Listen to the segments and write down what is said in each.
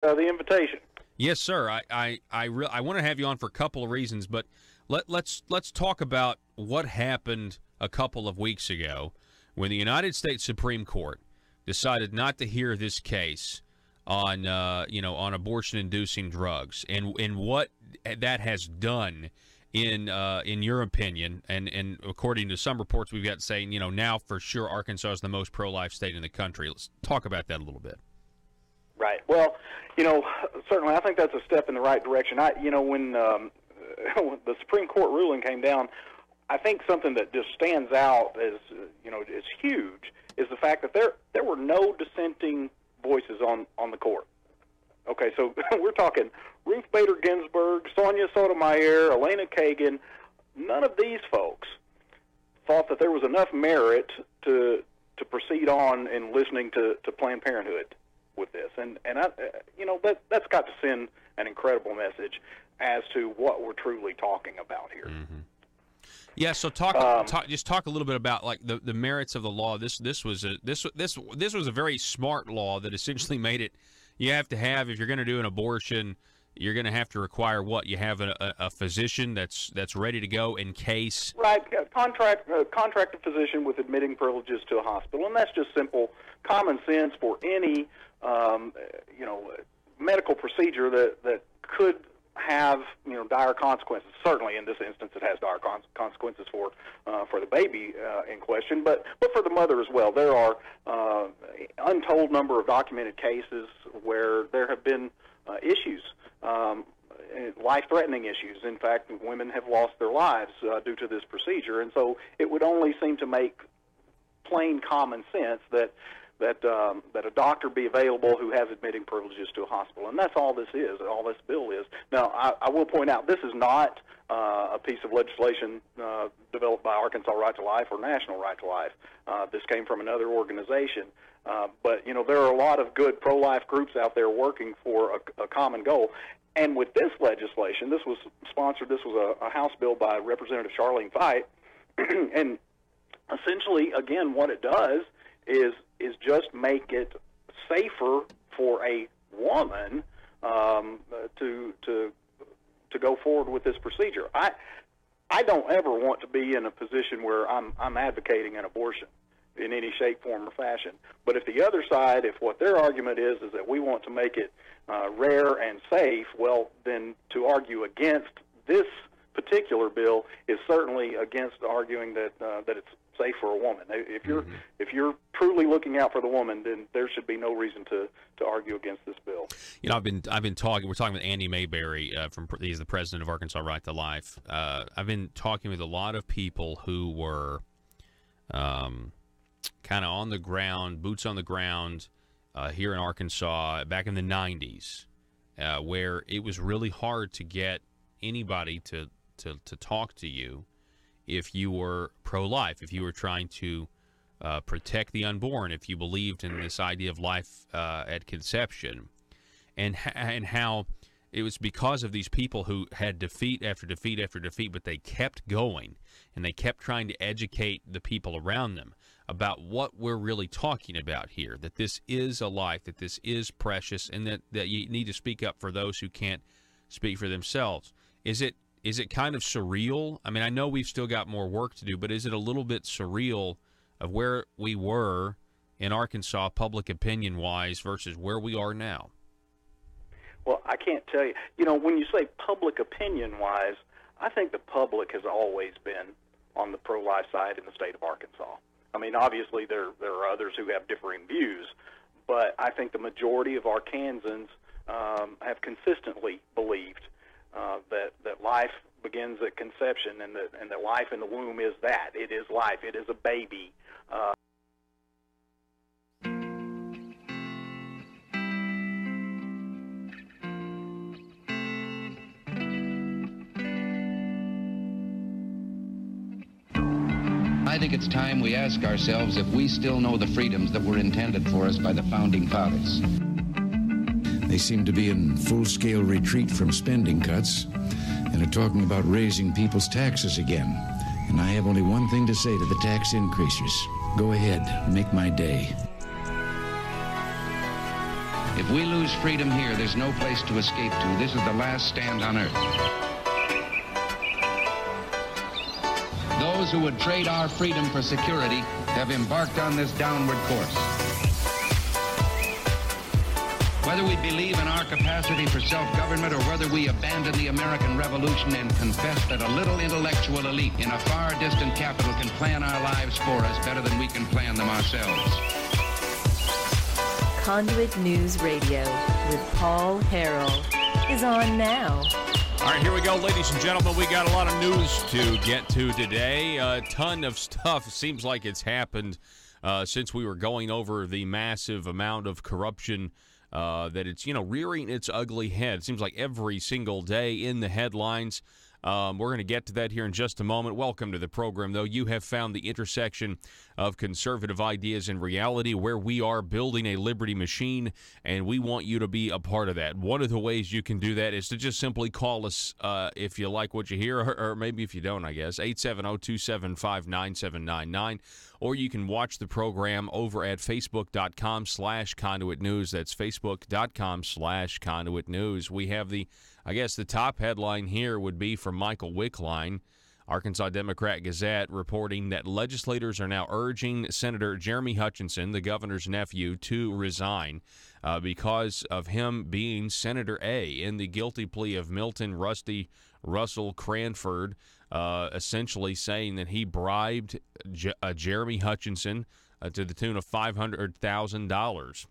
the invitation. Yes, sir. I want to have you on for a couple of reasons, but let's talk about what happened a couple of weeks ago when the United States Supreme Court decided not to hear this case on on abortion-inducing drugs, and what that has done in your opinion, and according to some reports we've got saying, now for sure Arkansas is the most pro-life state in the country. Let's talk about that a little bit. Right. Well, certainly I think that's a step in the right direction. When the Supreme Court ruling came down, I think something that just stands out as is huge is the fact that there were no dissenting voices on the court. Okay, so we're talking Ruth Bader Ginsburg, Sonia Sotomayor, Elena Kagan. None of these folks thought that there was enough merit to proceed on in listening to Planned Parenthood with this, and that's got to send an incredible message as to what we're truly talking about here. Mm-hmm. Yeah, so talk a little bit about like the merits of the law. This was a very smart law that essentially made it. You have to have, if you're going to do an abortion, you're going to have to require what? You have a physician that's ready to go in case. Right, contracted physician with admitting privileges to a hospital, and that's just simple common sense for any medical procedure that could have dire consequences. Certainly, in this instance, it has dire consequences for the baby in question, but for the mother as well. There are untold number of documented cases where there have been issues, life-threatening issues. In fact, women have lost their lives due to this procedure, and so it would only seem to make plain common sense that a doctor be available who has admitting privileges to a hospital. And that's all this is, all this bill is. Now, I will point out, this is not a piece of legislation developed by Arkansas Right to Life or National Right to Life. This came from another organization. But, there are a lot of good pro-life groups out there working for a common goal. And with this legislation, this was a House bill by Representative Charlene Fite. And essentially, again, what it does is just make it safer for a woman to go forward with this procedure. I don't ever want to be in a position where I'm advocating an abortion in any shape, form, or fashion. But if the other side, if what their argument is that we want to make it rare and safe, well, then to argue against this particular bill is certainly against arguing that it's safe for a woman. If you're truly looking out for the woman, then there should be no reason to argue against this bill. I've been talking. We're talking with Andy Mayberry he's the president of Arkansas Right to Life. I've been talking with a lot of people who were kind of on the ground, boots on the ground here in Arkansas back in the 90s, where it was really hard to get anybody to talk to you if you were pro-life, if you were trying to protect the unborn, if you believed in this idea of life at conception, and how it was because of these people who had defeat after defeat after defeat, but they kept going, and they kept trying to educate the people around them about what we're really talking about here, that this is a life, that this is precious, and that you need to speak up for those who can't speak for themselves. Is it kind of surreal? I mean, I know we've still got more work to do, but is it a little bit surreal of where we were in Arkansas, public opinion-wise, versus where we are now? Well, I can't tell you. When you say public opinion-wise, I think the public has always been on the pro-life side in the state of Arkansas. I mean, obviously there are others who have differing views, but I think the majority of Arkansans have consistently believed that life begins at conception, and that life in the womb is that. It is life. It is a baby. I think it's time we ask ourselves if we still know the freedoms that were intended for us by the Founding Fathers. They seem to be in full-scale retreat from spending cuts and are talking about raising people's taxes again. And I have only one thing to say to the tax increasers. Go ahead, make my day. If we lose freedom here, there's no place to escape to. This is the last stand on earth. Those who would trade our freedom for security have embarked on this downward course. Whether we believe in our capacity for self-government or whether we abandon the American Revolution and confess that a little intellectual elite in a far distant capital can plan our lives for us better than we can plan them ourselves. Conduit News Radio with Paul Harrell is on now. All right, here we go, ladies and gentlemen. We got a lot of news to get to today. A ton of stuff. It seems like it's happened since we were going over the massive amount of corruption that it's, rearing its ugly head. It seems like every single day in the headlines. We're going to get to that here in just a moment. Welcome to the program, though. You have found the intersection of conservative ideas and reality, where we are building a liberty machine, and we want you to be a part of that. One of the ways you can do that is to just simply call us if you like what you hear, or maybe if you don't, I guess, 870-275-9799. Or you can watch the program over at facebook.com/Conduit News. That's facebook.com/Conduit News. We have the top headline here would be from Michael Wickline, Arkansas Democrat Gazette, reporting that legislators are now urging Senator Jeremy Hutchinson, the governor's nephew, to resign because of him being Senator A in the guilty plea of Milton Rusty Russell Cranford, essentially saying that he bribed Jeremy Hutchinson to the tune of $500,000.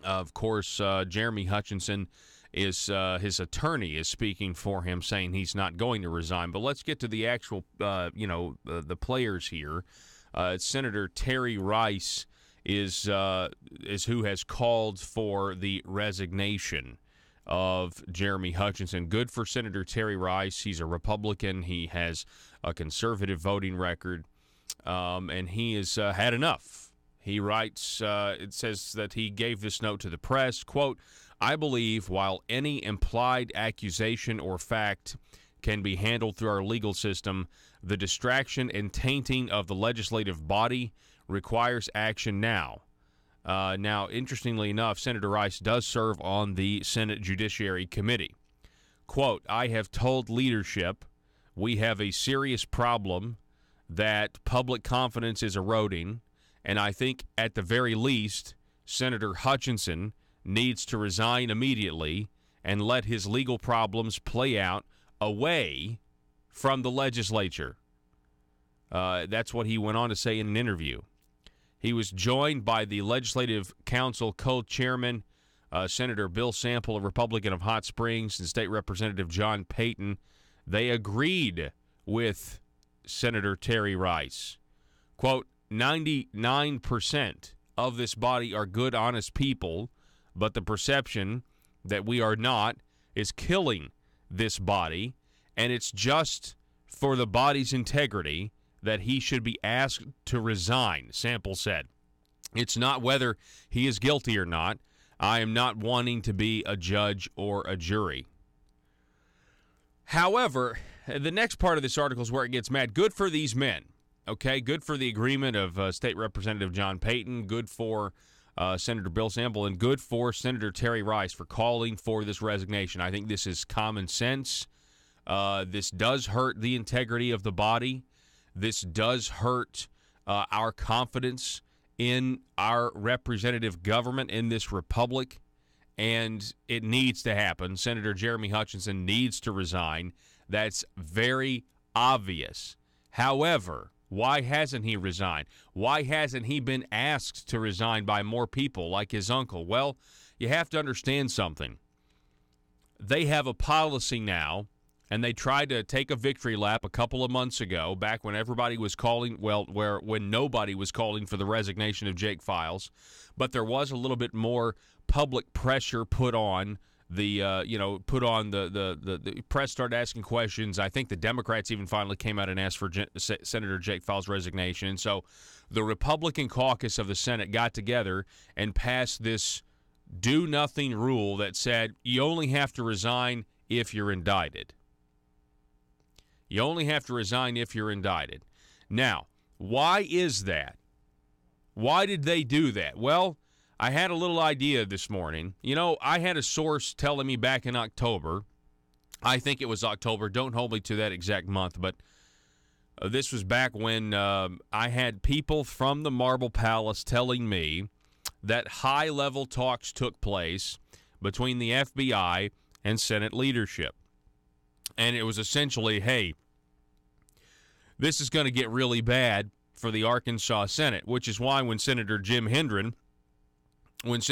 Of course, Jeremy Hutchinson is his attorney is speaking for him, saying he's not going to resign. But let's get to the actual, the players here. Senator Terry Rice is who has called for the resignation of Jeremy Hutchinson. Good for Senator Terry Rice. He's a Republican. He has a conservative voting record, and he has had enough. He writes, it says that he gave this note to the press, quote, "I believe while any implied accusation or fact can be handled through our legal system, the distraction and tainting of the legislative body requires action now." Now, interestingly enough, Senator Rice does serve on the Senate Judiciary Committee. Quote, "I have told leadership we have a serious problem, that public confidence is eroding, and I think at the very least, Senator Hutchinson needs to resign immediately and let his legal problems play out away from the legislature." That's what he went on to say in an interview. He was joined by the Legislative Council co-chairman, Senator Bill Sample, a Republican of Hot Springs, and State Representative John Payton. They agreed with Senator Terry Rice. Quote, 99% of this body are good, honest people, but the perception that we are not is killing this body, and it's just for the body's integrity that he should be asked to resign, Sample said. It's not whether he is guilty or not. I am not wanting to be a judge or a jury. However, the next part of this article is where it gets mad. Good for these men, okay? Good for the agreement of State Representative John Payton, good for Senator Bill Sample, and good for Senator Terry Rice for calling for this resignation. I think this is common sense. This does hurt the integrity of the body. This does hurt our confidence in our representative government in this republic, and it needs to happen. Senator Jeremy Hutchinson needs to resign. That's very obvious. However, why hasn't he resigned? Why hasn't he been asked to resign by more people like his uncle? Well, you have to understand something. They have a policy now, and they tried to take a victory lap a couple of months ago, back when everybody was calling, when nobody was calling for the resignation of Jake Files, but there was a little bit more public pressure put on the press started asking questions. I think the Democrats even finally came out and asked for Senator Jake Files' resignation. So the Republican caucus of the Senate got together and passed this do-nothing rule that said you only have to resign if you're indicted. You only have to resign if you're indicted. Now, why is that? Why did they do that? Well, I had a little idea this morning. You know, I had a source telling me back in October, I think it was October, don't hold me to that exact month, but this was back when I had people from the Marble Palace telling me that high-level talks took place between the FBI and Senate leadership. And it was essentially, hey, this is going to get really bad for the Arkansas Senate, which is why when Senator Jim Hendren was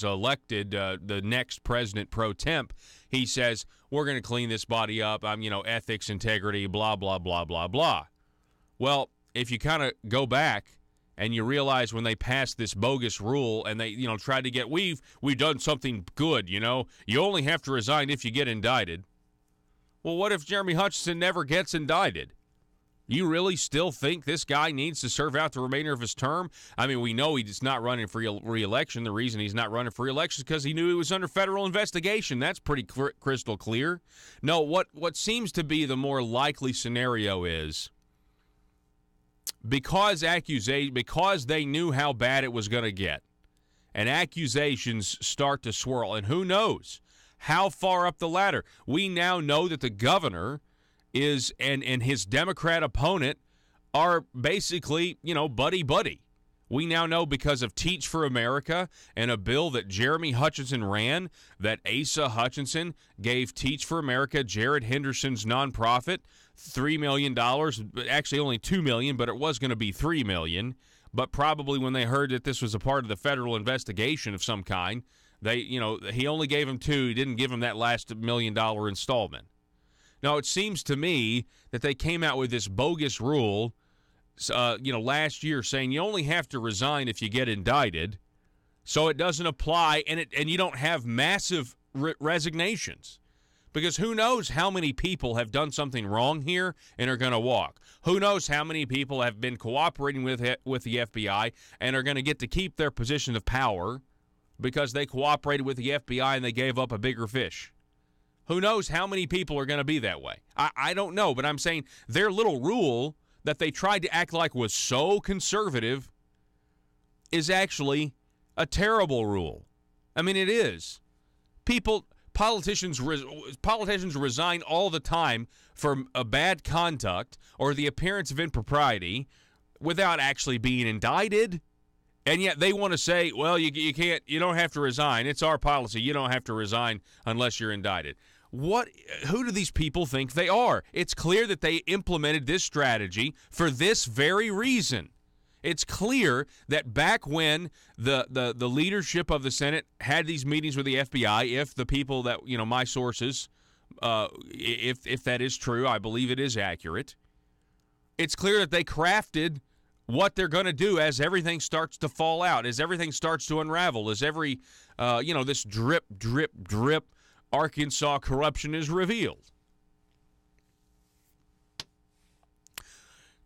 elected the next president pro temp, he says, we're going to clean this body up. Ethics, integrity, blah, blah, blah, blah, blah. Well, if you kind of go back and you realize when they passed this bogus rule and they, tried to get, we've done something good, you only have to resign if you get indicted. Well, what if Jeremy Hutchinson never gets indicted? You really still think this guy needs to serve out the remainder of his term? I mean, we know he's not running for re-election. The reason he's not running for re-election is because he knew he was under federal investigation. That's pretty crystal clear. No, what seems to be the more likely scenario is because they knew how bad it was going to get, and accusations start to swirl, and who knows how far up the ladder. We now know that the governor is and his Democrat opponent are basically, buddy-buddy. We now know because of Teach for America and a bill that Jeremy Hutchinson ran that Asa Hutchinson gave Teach for America, Jared Henderson's nonprofit, $3 million, actually only $2 million, but it was going to be $3 million. But probably when they heard that this was a part of the federal investigation of some kind, he only gave him $2 million. He didn't give him that last $1 million installment. Now, it seems to me that they came out with this bogus rule, last year saying you only have to resign if you get indicted, so it doesn't apply, and you don't have massive resignations. Because who knows how many people have done something wrong here and are going to walk? Who knows how many people have been cooperating with the FBI and are going to get to keep their position of power because they cooperated with the FBI and they gave up a bigger fish? Who knows how many people are going to be that way? I don't know, but I'm saying their little rule that they tried to act like was so conservative is actually a terrible rule. I mean, it is. Politicians resign all the time for a bad conduct or the appearance of impropriety without actually being indicted. And yet they want to say, well, you can't, you don't have to resign. It's our policy. You don't have to resign unless you're indicted. Who do these people think they are? It's clear that they implemented this strategy for this very reason. It's clear that back when the leadership of the Senate had these meetings with the FBI, if the people that, my sources, if that is true, I believe it is accurate, it's clear that they crafted what they're going to do as everything starts to fall out, as everything starts to unravel, as every, this drip, drip, drip Arkansas corruption is revealed.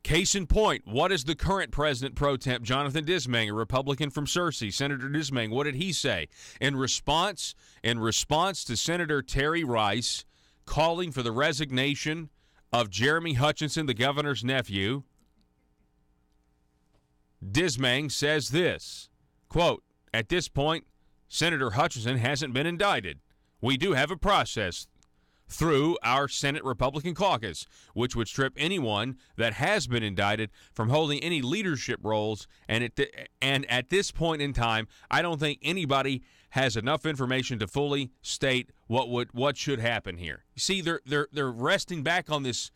Case in point, what is the current president pro temp, Jonathan Dismang, a Republican from Searcy? Senator Dismang, what did he say? In response to Senator Terry Rice calling for the resignation of Jeremy Hutchinson, the governor's nephew, Dismang says this, quote, at this point, Senator Hutchinson hasn't been indicted. We do have a process through our Senate Republican caucus, which would strip anyone that has been indicted from holding any leadership roles. And at this point in time, I don't think anybody has enough information to fully state what should happen here. You see, they're resting back on this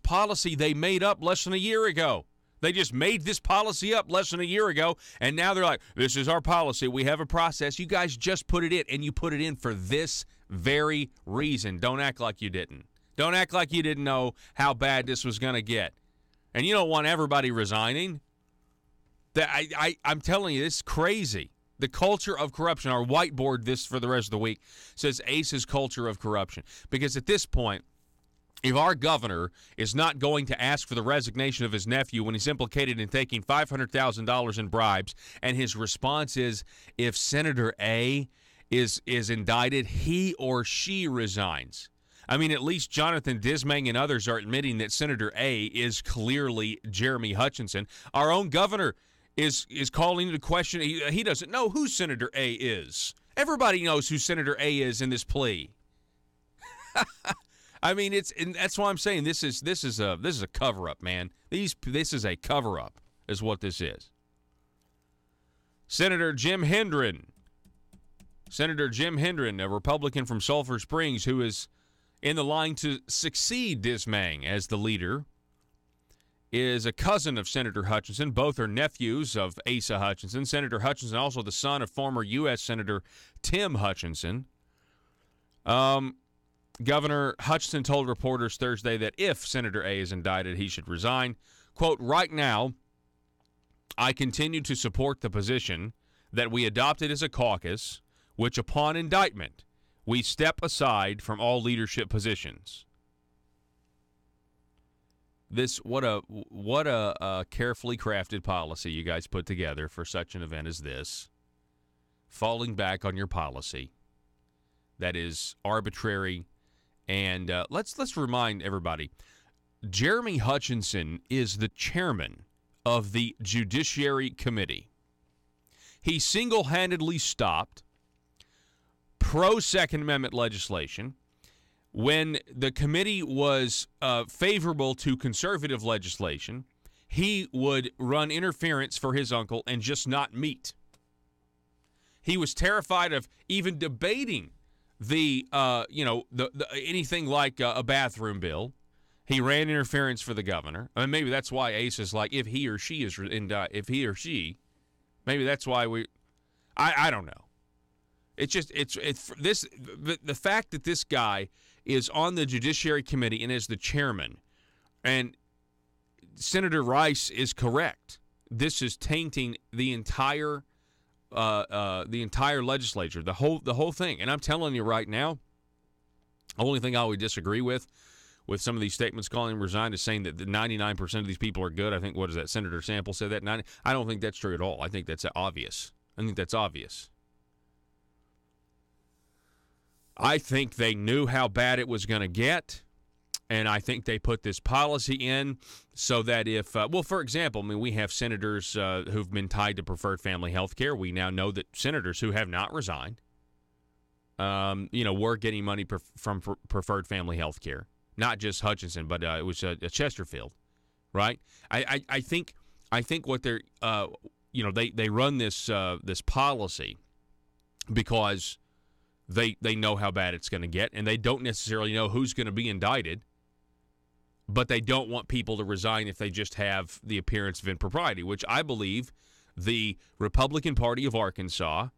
policy they made up less than a year ago. They just made this policy up less than a year ago, and now they're like, this is our policy. We have a process. You guys just put it in, and you put it in for this very reason. Don't act like you didn't. Don't act like you didn't know how bad this was going to get. And you don't want everybody resigning. I'm telling you, this is crazy. The culture of corruption, our whiteboard this for the rest of the week, says ACE's culture of corruption. Because at this point, if our governor is not going to ask for the resignation of his nephew when he's implicated in taking $500,000 in bribes, and his response is if Senator A is indicted, he or she resigns. I mean, at least Jonathan Dismang and others are admitting that Senator A is clearly Jeremy Hutchinson. Our own governor is calling into question. He doesn't know who Senator A is. Everybody knows who Senator A is in this plea. I mean, and that's why I'm saying this is a cover up, man. This is a cover up, is what this is. Senator Jim Hendren, a Republican from Sulphur Springs, who is in the line to succeed Dismang as the leader, is a cousin of Senator Hutchinson. Both are nephews of Asa Hutchinson. Senator Hutchinson, also the son of former U.S. Senator Tim Hutchinson. Governor Hutchinson told reporters Thursday that if Senator A is indicted, he should resign. Quote, right now, I continue to support the position that we adopted as a caucus, which upon indictment, we step aside from all leadership positions. What a carefully crafted policy you guys put together for such an event as this. Falling back on your policy that is arbitrary. And let's remind everybody, Jeremy Hutchinson is the chairman of the Judiciary Committee. He single-handedly stopped pro-Second Amendment legislation when the committee was favorable to conservative legislation. He would run interference for his uncle and just not meet. He was terrified of even debating the anything like a bathroom bill. He ran interference for the governor. I mean, maybe that's why Ace is like, if he or she, maybe that's why I don't know. It's just the fact that this guy is on the Judiciary Committee and is the chairman, and Senator Rice is correct. This is tainting the entire legislature, the whole thing. And I'm telling you right now, the only thing I would disagree with some of these statements calling him resign is saying that the 99% of these people are good. I think, what is that, Senator Sample said that. I don't think that's true at all. I think that's obvious. I think they knew how bad it was going to get, and I think they put this policy in so that if, for example, I mean, we have senators who've been tied to preferred family health care. We now know that senators who have not resigned, were getting money from preferred family health care. Not just Hutchinson, but it was Chesterfield, right? I think what they're, they run this policy because they know how bad it's going to get, and they don't necessarily know who's going to be indicted, but they don't want people to resign if they just have the appearance of impropriety, which I believe the Republican Party of Arkansas,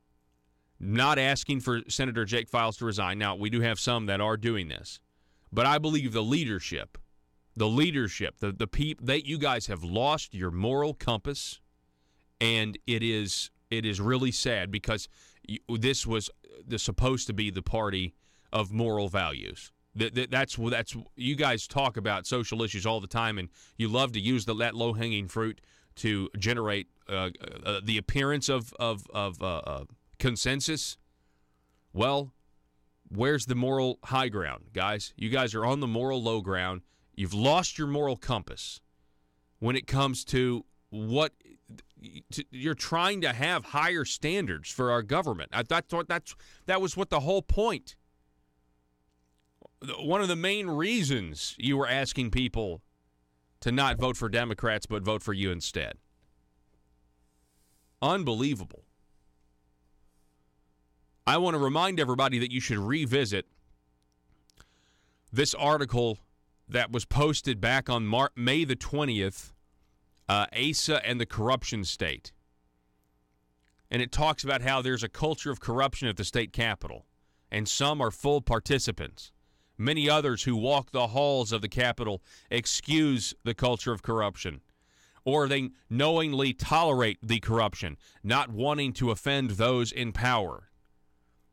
not asking for Senator Jake Files to resign. Now, we do have some that are doing this, but I believe the leadership, the people, that you guys have lost your moral compass, and it is really sad because this was supposed to be the party of moral values. That's you guys talk about social issues all the time, and you love to use that low-hanging fruit to generate the appearance of consensus. Well, where's the moral high ground, guys? You guys are on the moral low ground. You've lost your moral compass when it comes to you're trying to have higher standards for our government. That was what the whole point. One of the main reasons you were asking people to not vote for Democrats but vote for you instead. Unbelievable. I want to remind everybody that you should revisit this article that was posted back on May the 20th, Asa and the Corruption State. And it talks about how there's a culture of corruption at the state capitol, and some are full participants. Many others who walk the halls of the Capitol excuse the culture of corruption, or they knowingly tolerate the corruption, not wanting to offend those in power.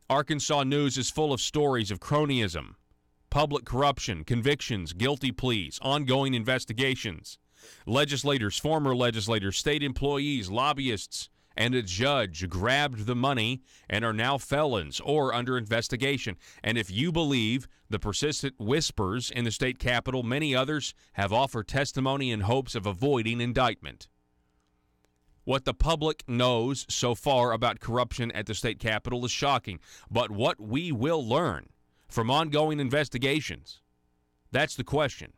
Arkansas News is full of stories of cronyism, public corruption, convictions, guilty pleas, ongoing investigations. Legislators, former legislators, state employees, lobbyists, and a judge grabbed the money and are now felons or under investigation. And if you believe the persistent whispers in the state capitol, many others have offered testimony in hopes of avoiding indictment. What the public knows so far about corruption at the state capitol is shocking. But what we will learn from ongoing investigations, that's the question.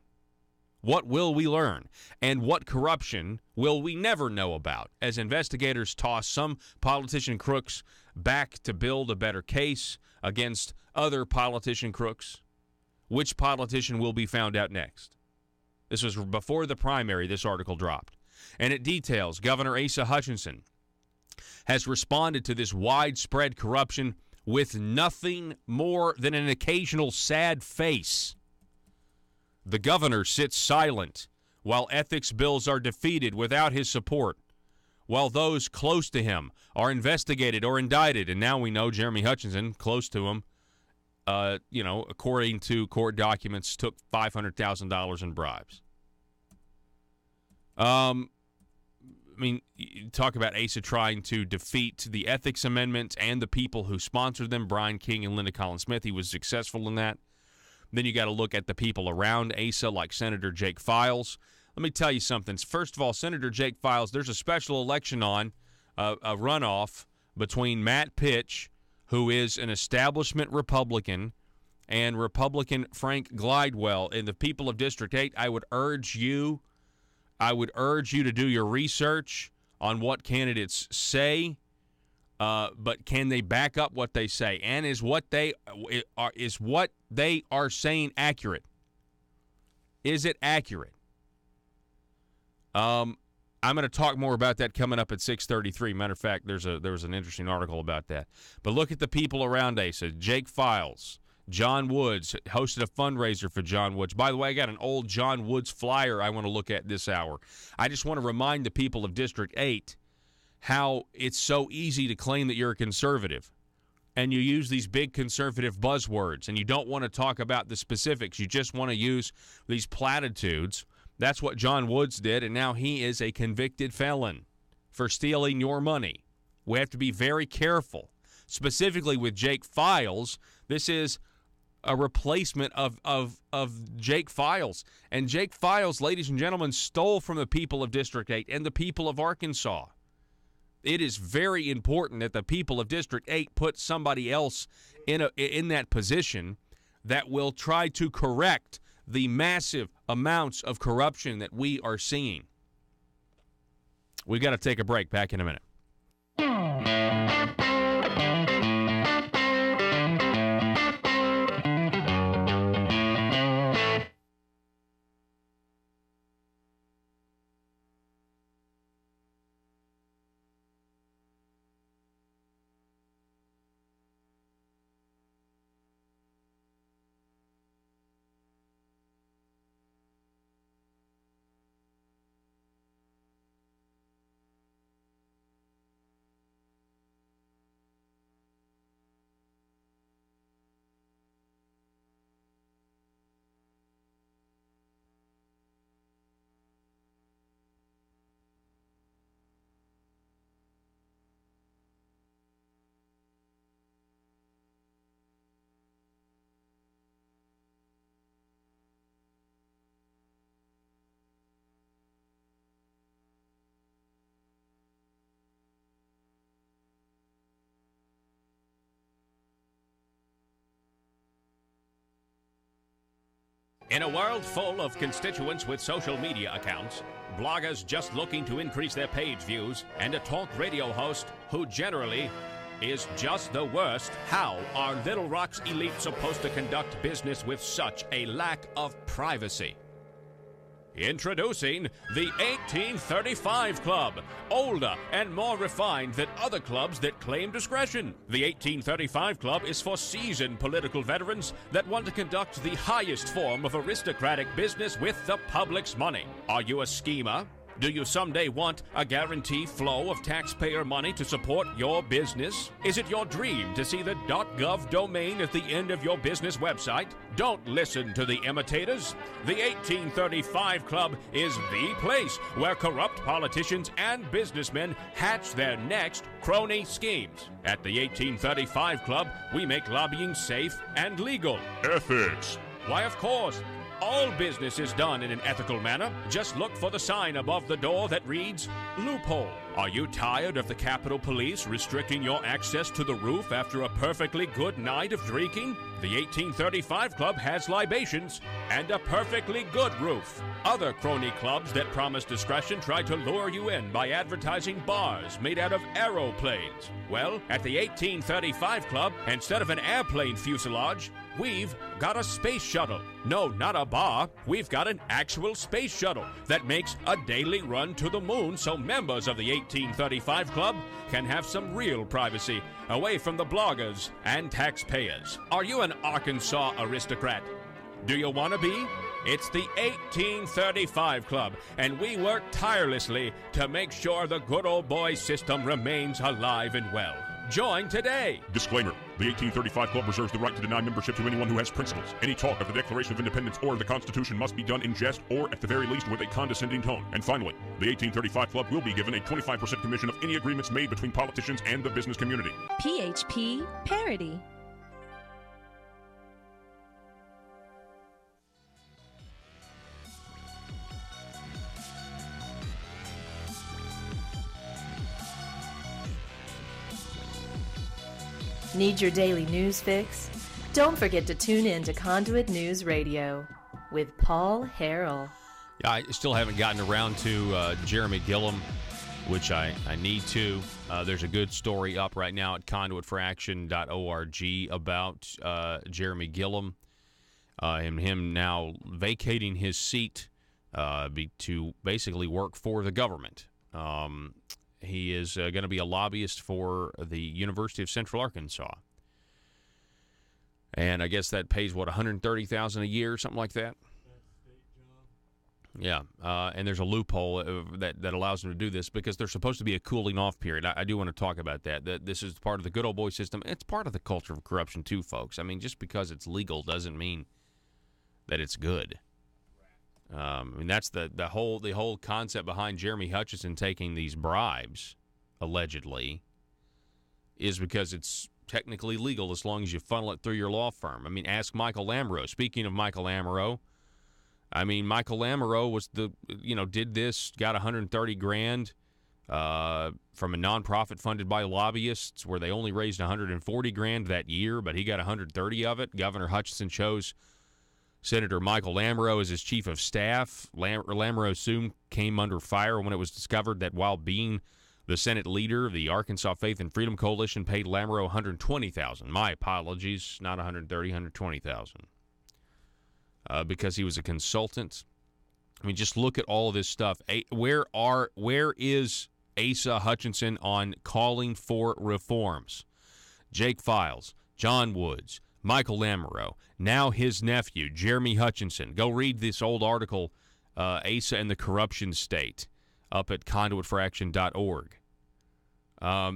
What will we learn? And what corruption will we never know about as investigators toss some politician crooks back to build a better case against other politician crooks? Which politician will be found out next? This was before the primary, this article dropped. And it details Governor Asa Hutchinson has responded to this widespread corruption with nothing more than an occasional sad face. The governor sits silent while ethics bills are defeated without his support, while those close to him are investigated or indicted. And now we know Jeremy Hutchinson, close to him, according to court documents, took $500,000 in bribes. You talk about Asa trying to defeat the ethics amendments and the people who sponsored them, Brian King and Linda Collins Smith. He was successful in that. Then you got to look at the people around Asa, like Senator Jake Files. Let me tell you something. First of all, Senator Jake Files, there's a special election on, a runoff between Matt Pitch, who is an establishment Republican, and Republican Frank Glidewell. And the people of District 8, I would urge you to do your research on what candidates say, but can they back up what they say? And is what they are saying accurate? Is it accurate? I'm going to talk more about that coming up at 6:33. Matter of fact, there was an interesting article about that. But look at the people around Asa. Jake Files, John Woods hosted a fundraiser for John Woods. By the way, I got an old John Woods flyer I want to look at this hour. I just want to remind the people of District 8 how it's so easy to claim that you're a conservative. And you use these big conservative buzzwords, and you don't want to talk about the specifics. You just want to use these platitudes. That's what John Woods did, and now he is a convicted felon for stealing your money. We have to be very careful. Specifically with Jake Files, this is a replacement of Jake Files. And Jake Files, ladies and gentlemen, stole from the people of District 8 and the people of Arkansas. It is very important that the people of District 8 put somebody else in that position that will try to correct the massive amounts of corruption that we are seeing. We got to take a break. Back in a minute. In a world full of constituents with social media accounts, bloggers just looking to increase their page views, and a talk radio host who generally is just the worst, how are Little Rock's elite supposed to conduct business with such a lack of privacy? Introducing the 1835 Club, older and more refined than other clubs that claim discretion. The 1835 Club is for seasoned political veterans that want to conduct the highest form of aristocratic business with the public's money. Are you a schemer? Do you someday want a guaranteed flow of taxpayer money to support your business? Is it your dream to see the .gov domain at the end of your business website? Don't listen to the imitators. The 1835 Club is the place where corrupt politicians and businessmen hatch their next crony schemes. At the 1835 Club, we make lobbying safe and legal. Ethics. Why, of course. All business is done in an ethical manner. Just look for the sign above the door that reads, Loophole. Are you tired of the Capitol Police restricting your access to the roof after a perfectly good night of drinking? The 1835 Club has libations and a perfectly good roof. Other crony clubs that promise discretion try to lure you in by advertising bars made out of aeroplanes. Well, at the 1835 Club, instead of an airplane fuselage, we've got a space shuttle. No, not a bar. We've got an actual space shuttle that makes a daily run to the moon so members of the 1835 Club can have some real privacy away from the bloggers and taxpayers. Are you an Arkansas aristocrat? Do you want to be? It's the 1835 Club, and we work tirelessly to make sure the good old boy system remains alive and well. Join today. Disclaimer. The 1835 Club reserves the right to deny membership to anyone who has principles. Any talk of the Declaration of Independence or the Constitution must be done in jest or, at the very least, with a condescending tone. And finally, the 1835 Club will be given a 25% commission of any agreements made between politicians and the business community. PHP Parody. Need your daily news fix? Don't forget to tune in to Conduit News Radio with Paul Harrell. Yeah, I still haven't gotten around to Jeremy Gillum, which I need to. There's a good story up right now at conduitforaction.org about Jeremy Gillum and him now vacating his seat to basically work for the government. He is going to be a lobbyist for the University of Central Arkansas. And I guess that pays, what, $130,000 a year, something like that? Yeah, and there's a loophole that allows them to do this because there's supposed to be a cooling off period. I do want to talk about that this is part of the good old boy system. It's part of the culture of corruption too, folks. I mean, just because it's legal doesn't mean that it's good. I mean, that's the whole concept behind Jeremy Hutchinson taking these bribes, allegedly, is because it's technically legal as long as you funnel it through your law firm. I mean, ask Michael Lamoureux. Speaking of Michael Lamoureux, I mean, Michael Lamoureux was did this, got $130,000 from a nonprofit funded by lobbyists, where they only raised $140,000 that year, but he got $130,000 of it. Governor Hutchinson chose Senator Michael Lamoureux as his chief of staff. Lamoureux soon came under fire when it was discovered that while being the Senate leader, the Arkansas Faith and Freedom Coalition paid Lamoureux $120,000. My apologies, not $130,000, $120,000, because he was a consultant. I mean, just look at all of this stuff. Where is Asa Hutchinson on calling for reforms? Jake Files, John Woods, Michael Lamoureux, now his nephew, Jeremy Hutchinson. Go read this old article, Asa and the Corruption State, up at conduitforaction.org.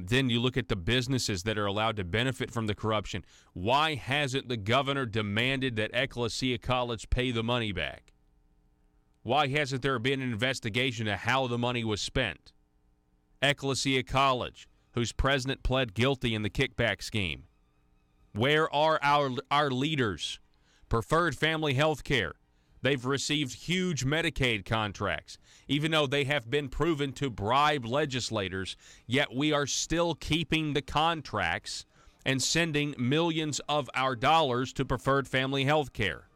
Then you look at the businesses that are allowed to benefit from the corruption. Why hasn't the governor demanded that Ecclesia College pay the money back? Why hasn't there been an investigation of how the money was spent? Ecclesia College, whose president pled guilty in the kickback scheme. Where are our leaders? Preferred Family Health Care. They've received huge Medicaid contracts, even though they have been proven to bribe legislators, yet we are still keeping the contracts and sending millions of our dollars to Preferred Family Health Care.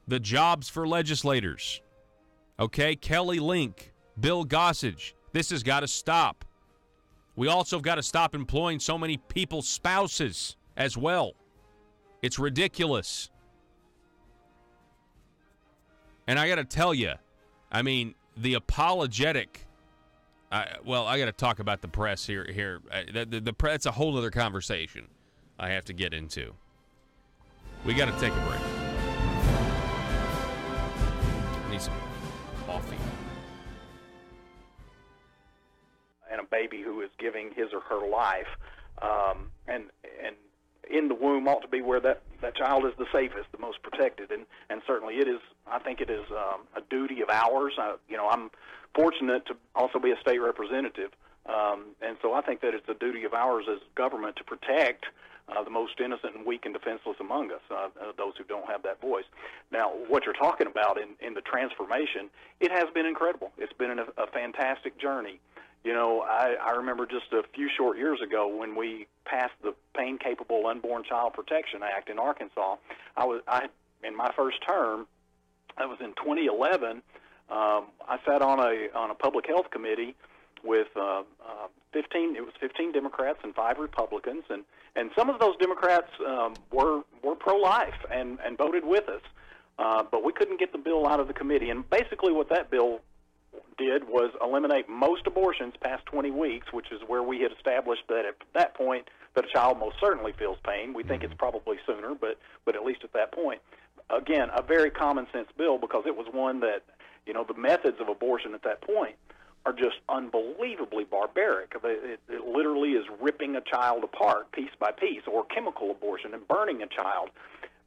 The jobs for legislators. Okay, Kelly Link, Bill Gossage. This has got to stop. We also have got to stop employing so many people's spouses as well. It's ridiculous. And I got to tell you, I mean, the apologetic. I got to talk about the press here. The press. It's a whole other conversation I have to get into. We got to take a break. I need some coffee. And a baby who is giving his or her life, and in the womb ought to be where that child is the safest, the most protected, and certainly it is. I think it is a duty of ours. I'm fortunate to also be a state representative, and so I think that it's a duty of ours as government to protect the most innocent and weak and defenseless among us, those who don't have that voice. Now, what you're talking about in the transformation, it has been incredible. It's been a fantastic journey. You know, I remember just a few short years ago when we passed the Pain-Capable Unborn Child Protection Act in Arkansas. In my first term, that was in 2011. I sat on a public health committee with 15 Democrats and 5 Republicans, and some of those Democrats were pro-life and voted with us, but we couldn't get the bill out of the committee. And basically what that bill did was eliminate most abortions past 20 weeks, which is where we had established that at that point that a child most certainly feels pain. We think it's probably sooner, but at least at that point. Again, a very common sense bill, because it was one that, you know, the methods of abortion at that point are just unbelievably barbaric. It literally is ripping a child apart piece by piece, or chemical abortion and burning a child.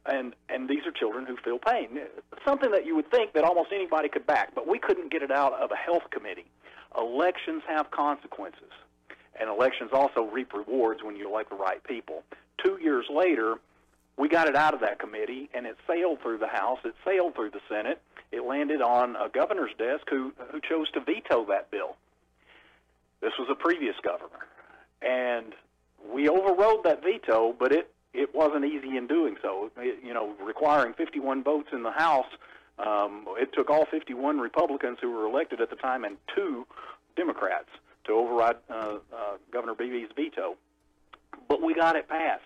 And these are children who feel pain. Something that you would think that almost anybody could back, but we couldn't get it out of a health committee. Elections have consequences, and elections also reap rewards when you elect the right people. 2 years later, we got it out of that committee, and it sailed through the House. It sailed through the Senate. It landed on a governor's desk who chose to veto that bill. This was a previous governor. And we overrode that veto, but it wasn't easy in doing so. Requiring 51 votes in the House, it took all 51 Republicans who were elected at the time and 2 Democrats to override Governor Beebe's veto. But we got it passed.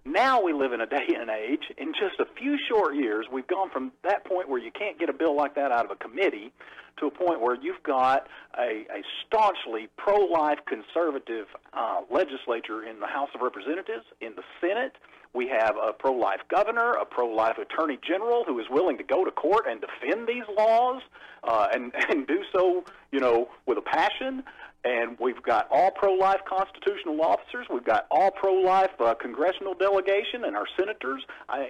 Now we live in a day and age, in just a few short years, we've gone from that point where you can't get a bill like that out of a committee to a point where you've got a staunchly pro-life conservative legislature in the House of Representatives, in the Senate. We have a pro-life governor, a pro-life attorney general who is willing to go to court and defend these laws and do so, with a passion. And we've got all pro-life constitutional officers. We've got all pro-life congressional delegation and our senators.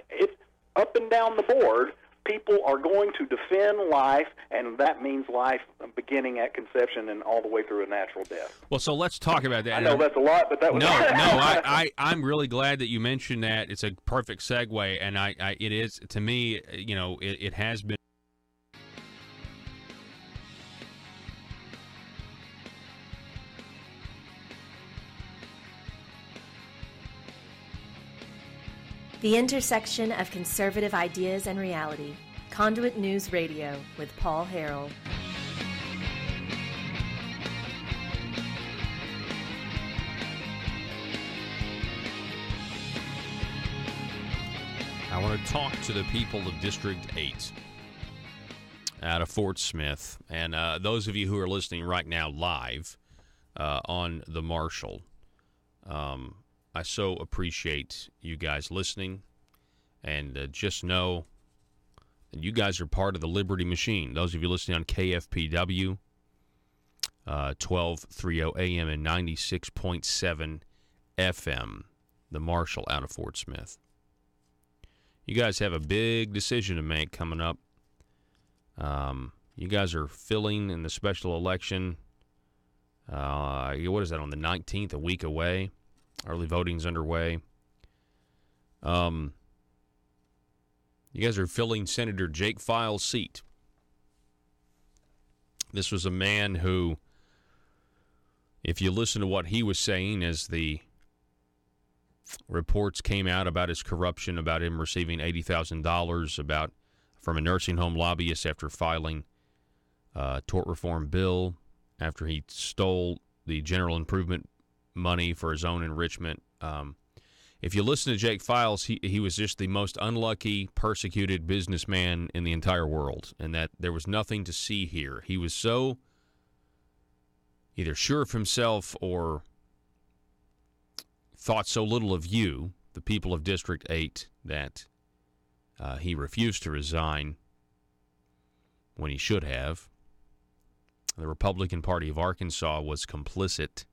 It's up and down the board. People are going to defend life, and that means life beginning at conception and all the way through a natural death. Well, so let's talk about that. I know that's a lot, but that was... I'm really glad that you mentioned that. It's a perfect segue, and it is, to me, it has been. The intersection of conservative ideas and reality. Conduit News Radio with Paul Harrell. I want to talk to the people of District 8 out of Fort Smith. And those of you who are listening right now live on the Marshall, I so appreciate you guys listening, and just know that you guys are part of the Liberty Machine. Those of you listening on KFPW, 1230 AM and 96.7 FM, the Marshall out of Fort Smith. You guys have a big decision to make coming up. You guys are filling in the special election. What is that, on the 19th, a week away? Early voting's underway. You guys are filling Senator Jake Files' seat. This was a man who, if you listen to what he was saying as the reports came out about his corruption, about him receiving $80,000 from a nursing home lobbyist after filing a tort reform bill, after he stole the general improvement money for his own enrichment. If you listen to Jake Files, he was just the most unlucky, persecuted businessman in the entire world, and that there was nothing to see here. He was so either sure of himself or thought so little of you, the people of District 8, that he refused to resign when he should have. The Republican Party of Arkansas was complicit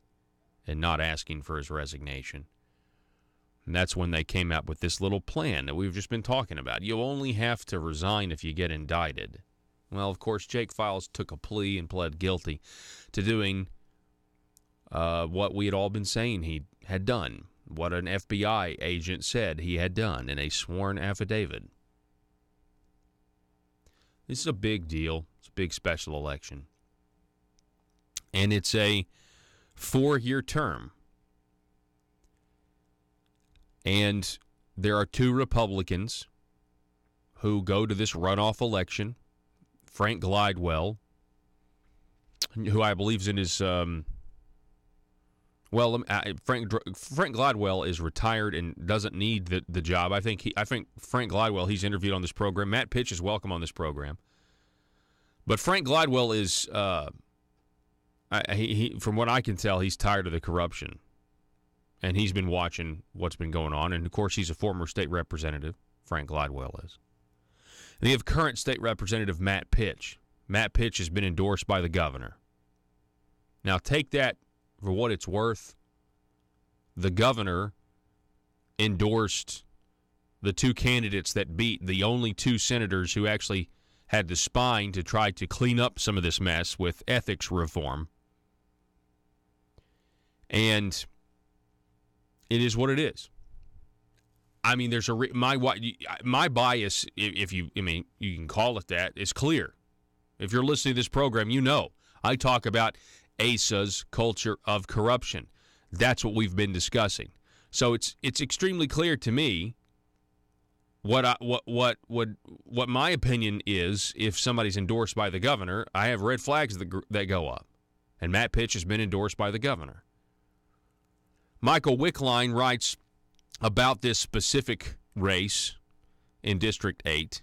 and not asking for his resignation. And that's when they came out with this little plan that we've just been talking about. You only have to resign if you get indicted. Well, of course, Jake Files took a plea and pled guilty to doing what we had all been saying he had done. what an FBI agent said he had done in a sworn affidavit. This is a big deal. It's a big special election. And it's a 4-year term. And there are 2 Republicans who go to this runoff election. Frank Glidewell, who I believe is in his Frank Glidewell is retired and doesn't need the job. I think Frank Glidewell, he's interviewed on this program. Matt Pitch is welcome on this program. But Frank Glidewell is he from what I can tell, he's tired of the corruption. And he's been watching what's been going on. And, of course, he's a former state representative. Frank Glidewell is. And you have current state representative Matt Pitch. Matt Pitch has been endorsed by the governor. Now, take that for what it's worth. The governor endorsed the 2 candidates that beat the only 2 senators who actually had the spine to try to clean up some of this mess with ethics reform. And it is what it is. I mean, there's my bias, if you can call it that, is clear. If you're listening to this program, you know I talk about ASA's culture of corruption. That's what we've been discussing. So it's extremely clear to me what my opinion is. If somebody's endorsed by the governor, I have red flags that go up, and Matt Pitch has been endorsed by the governor. Michael Wickline writes about this specific race in District 8.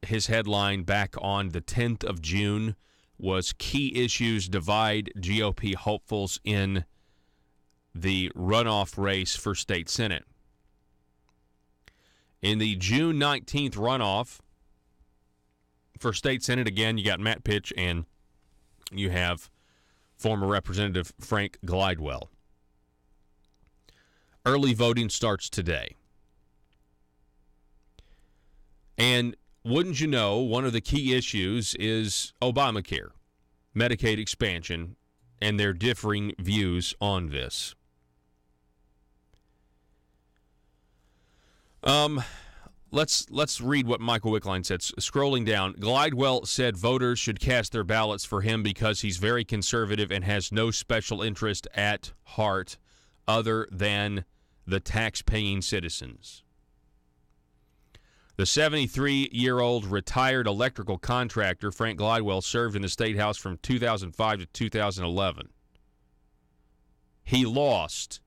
His headline back on the 10th of June was Key Issues Divide GOP Hopefuls in the Runoff Race for State Senate. In the June 19th runoff for State Senate, again, you got Matt Pitch and you have former Representative Frank Glidewell. Early voting starts today. And wouldn't you know, one of the key issues is Obamacare, Medicaid expansion, and their differing views on this. Let's read what Michael Wickline said. Scrolling down, Glidewell said voters should cast their ballots for him because he's very conservative and has no special interest at heart other than the tax-paying citizens. The 73-year-old retired electrical contractor, Frank Glidewell, served in the State House from 2005 to 2011. He lost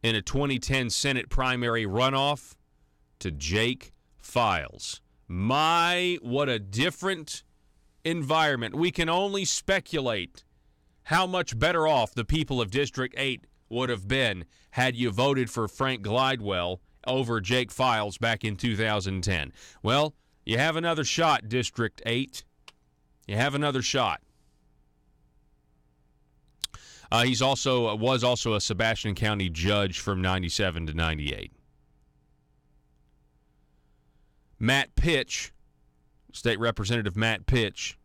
in a 2010 Senate primary runoff to Jake Files. What a different environment. We can only speculate how much better off the people of District 8 would have been had you voted for Frank Glidewell over Jake Files back in 2010. Well, you have another shot, District 8. You have another shot. He was also a Sebastian County judge from 97 to 98. Matt Pitch, State Representative Matt Pitch,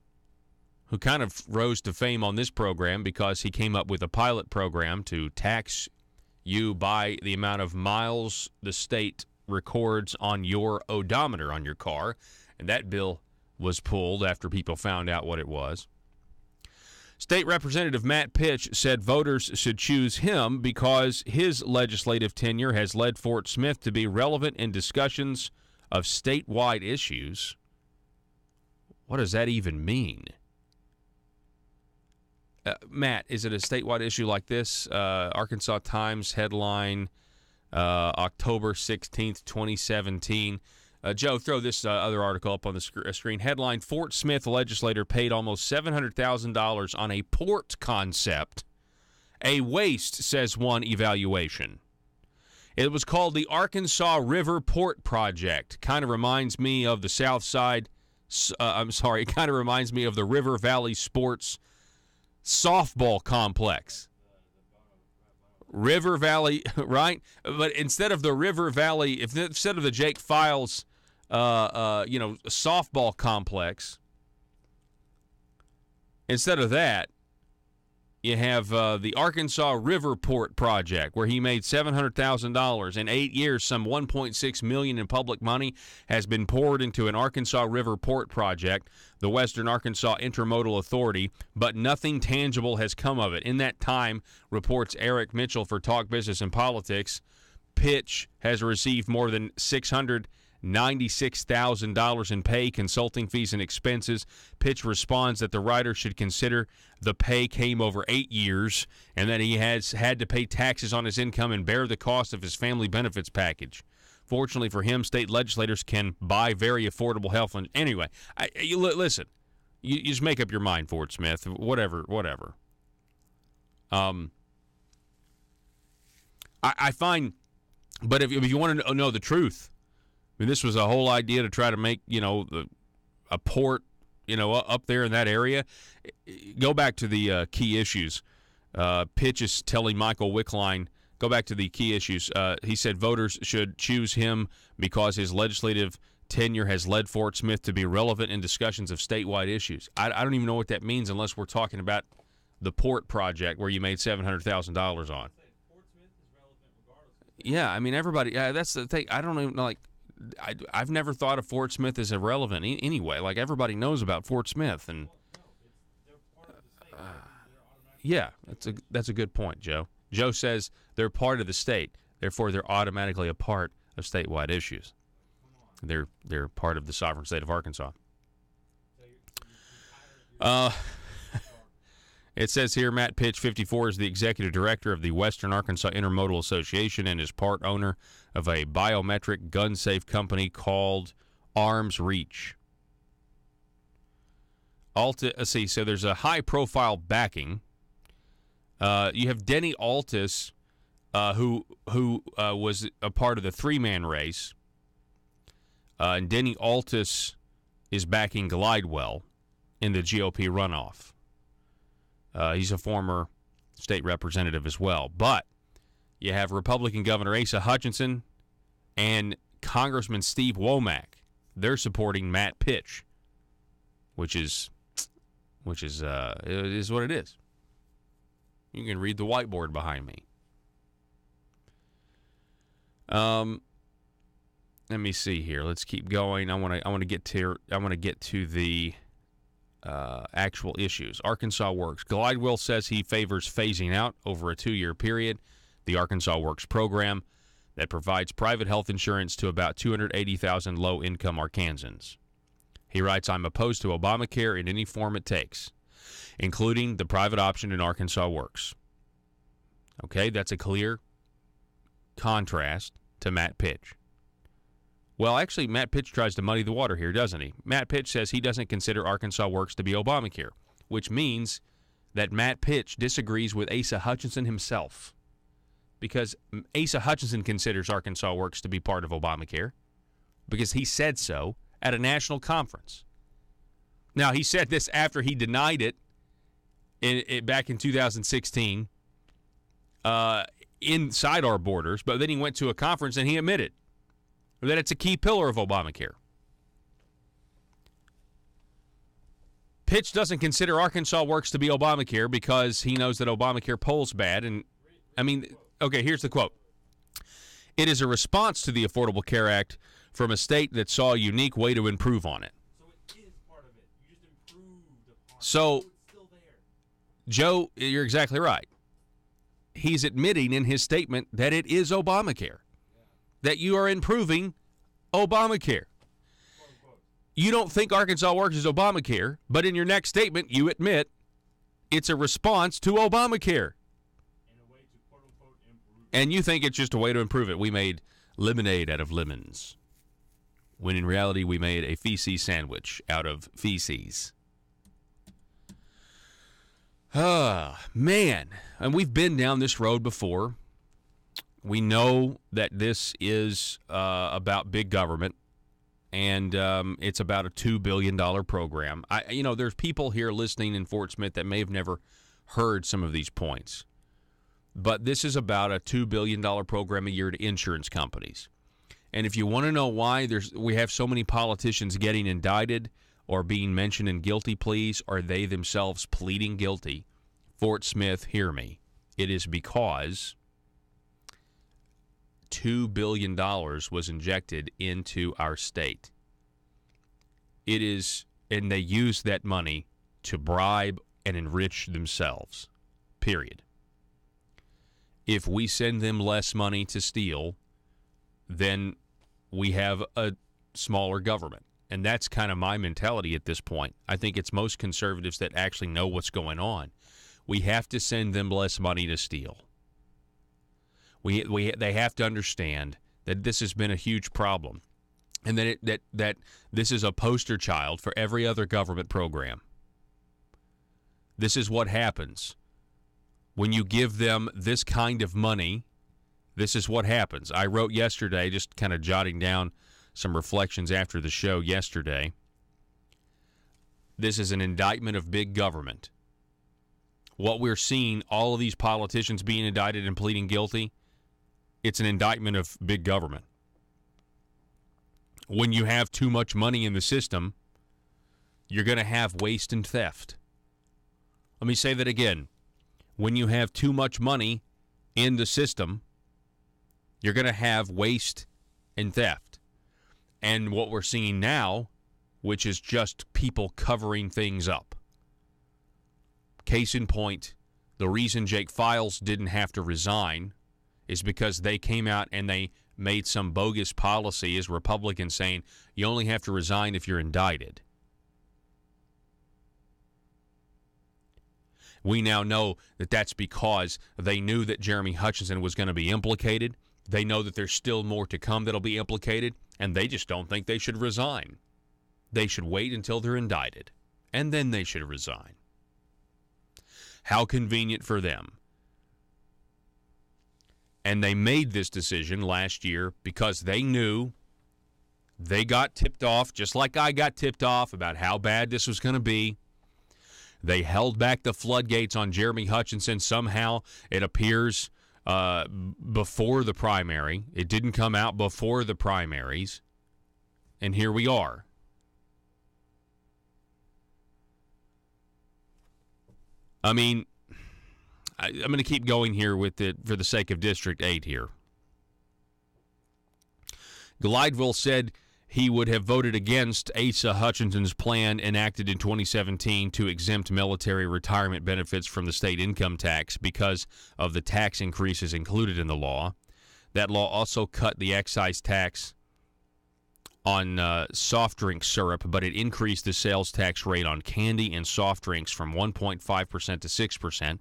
who kind of rose to fame on this program because he came up with a pilot program to tax you by the amount of miles the state records on your odometer on your car. And that bill was pulled after people found out what it was. State Representative Matt Pitch said voters should choose him because his legislative tenure has led Fort Smith to be relevant in discussions of statewide issues. What does that even mean? Matt, is it a statewide issue like this? Arkansas Times headline, October 16th, 2017. Joe, throw this other article up on the screen. Headline, Fort Smith legislator paid almost $700,000 on a port concept. A waste, says one evaluation. It was called the Arkansas River Port Project. Kind of reminds me of the South Side. It kind of reminds me of the River Valley Sports softball complex. River Valley, right? But instead of the River Valley, instead of the Jake Files, softball complex, instead of that, You have the Arkansas River Port project, where he made $700,000 in 8 years. Some $1.6 million in public money has been poured into an Arkansas River Port project, the Western Arkansas Intermodal Authority, but nothing tangible has come of it. In that time, reports Eric Mitchell for Talk Business and Politics, Pitch has received more than $696,000 in pay, consulting fees, and expenses. Pitch responds that the writer should consider the pay came over 8 years and that he has had to pay taxes on his income and bear the cost of his family benefits package. Fortunately for him, state legislators can buy very affordable health. Anyway, listen, you just make up your mind, Fort Smith, whatever. I find, but if you want to know the truth, I mean, this was a whole idea to try to make, a port, up there in that area. Go back to the key issues. Pitch is telling Michael Wickline, go back to the key issues. He said voters should choose him because his legislative tenure has led Fort Smith to be relevant in discussions of statewide issues. I don't even know what that means unless we're talking about the port project where you made $700,000 on. Yeah, I mean, everybody, that's the thing. I don't even know, I've never thought of Fort Smith as irrelevant anyway. Like, everybody knows about Fort Smith, and yeah, that's a good point, Joe. Joe says they're part of the state, therefore they're automatically a part of statewide issues. They're part of the sovereign state of Arkansas. It says here Matt Pitch, 54, is the executive director of the Western Arkansas Intermodal Association and is part owner of a biometric gun-safe company called Arms Reach. Let's see, so there's a high-profile backing. You have Denny Altus, who was a part of the three-man race. And Denny Altus is backing Glidewell in the GOP runoff. He's a former state representative as well. But you have Republican Governor Asa Hutchinson and Congressman Steve Womack. They're supporting Matt Pitch, which is what it is. You can read the whiteboard behind me. Let me see here. Let's keep going. I want to get to the actual issues. Arkansas Works. Glidewell says he favors phasing out over a 2-year period the Arkansas Works program that provides private health insurance to about 280,000 low-income Arkansans. He writes, I'm opposed to Obamacare in any form it takes, including the private option in Arkansas Works. Okay, that's a clear contrast to Matt Pitch. Well, actually, Matt Pitch tries to muddy the water here, doesn't he? Matt Pitch says he doesn't consider Arkansas Works to be Obamacare, which means that Matt Pitch disagrees with Asa Hutchinson himself, because Asa Hutchinson considers Arkansas Works to be part of Obamacare because he said so at a national conference. Now, he said this after he denied it back in 2016 inside our borders, but then he went to a conference and he admitted that it's a key pillar of Obamacare. Pitch doesn't consider Arkansas Works to be Obamacare because he knows that Obamacare polls bad. And, I mean, okay, here's the quote. It is a response to the Affordable Care Act from a state that saw a unique way to improve on it. So it is part of it. You just improved upon it. So, It's still there. Joe, you're exactly right. He's admitting in his statement that it is Obamacare, that you are improving Obamacare. You don't think Arkansas Works is Obamacare, but in your next statement you admit it's a response to Obamacare. In a way to quote-unquote improve. And you think it's just a way to improve it. We made lemonade out of lemons, when in reality we made a feces sandwich out of feces. Man. And we've been down this road before. We know that this is about big government, and it's about a $2 billion program. There's people here listening in Fort Smith that may have never heard some of these points. But this is about a $2 billion program a year to insurance companies. And if you want to know why we have so many politicians getting indicted or being mentioned in guilty pleas, or they themselves pleading guilty, Fort Smith, hear me. It is because $2 billion was injected into our state. It is, and they use that money to bribe and enrich themselves, period. If we send them less money to steal, then we have a smaller government. And that's kind of my mentality at this point. I think it's most conservatives that actually know what's going on. We have to send them less money to steal. They have to understand that this has been a huge problem, and that this is a poster child for every other government program. This is what happens when you give them this kind of money. This is what happens. I wrote yesterday, just kind of jotting down some reflections after the show yesterday. This is an indictment of big government. What we're seeing, all of these politicians being indicted and pleading guilty, it's an indictment of big government. When you have too much money in the system, you're going to have waste and theft. Let me say that again. When you have too much money in the system, you're going to have waste and theft. And what we're seeing now, which is just people covering things up. Case in point, the reason Jake Files didn't have to resign is because they came out and they made some bogus policy as Republicans saying you only have to resign if you're indicted. We now know that that's because they knew that Jeremy Hutchinson was going to be implicated. They know that there's still more to come that'll be implicated, and they just don't think they should resign. They should wait until they're indicted, and then they should resign. How convenient for them. And they made this decision last year because they knew they got tipped off, just like I got tipped off about how bad this was going to be. They held back the floodgates on Jeremy Hutchinson. Somehow it appears before the primary. It didn't come out before the primaries. And here we are. I mean, I'm going to keep going here with it for the sake of District 8 here. Glideville said he would have voted against Asa Hutchinson's plan enacted in 2017 to exempt military retirement benefits from the state income tax because of the tax increases included in the law. That law also cut the excise tax on soft drink syrup, but it increased the sales tax rate on candy and soft drinks from 1.5% to 6%,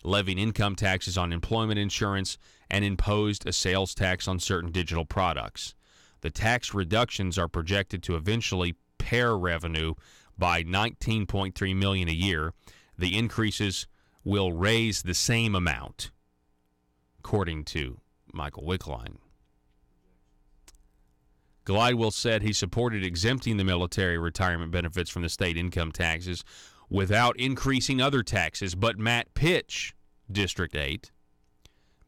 levying income taxes on employment insurance, and imposed a sales tax on certain digital products. The tax reductions are projected to eventually pare revenue by $19.3 million a year. The increases will raise the same amount, according to Michael Wickline. Glidewell said he supported exempting the military retirement benefits from the state income taxes without increasing other taxes. But Matt Pitch, District 8,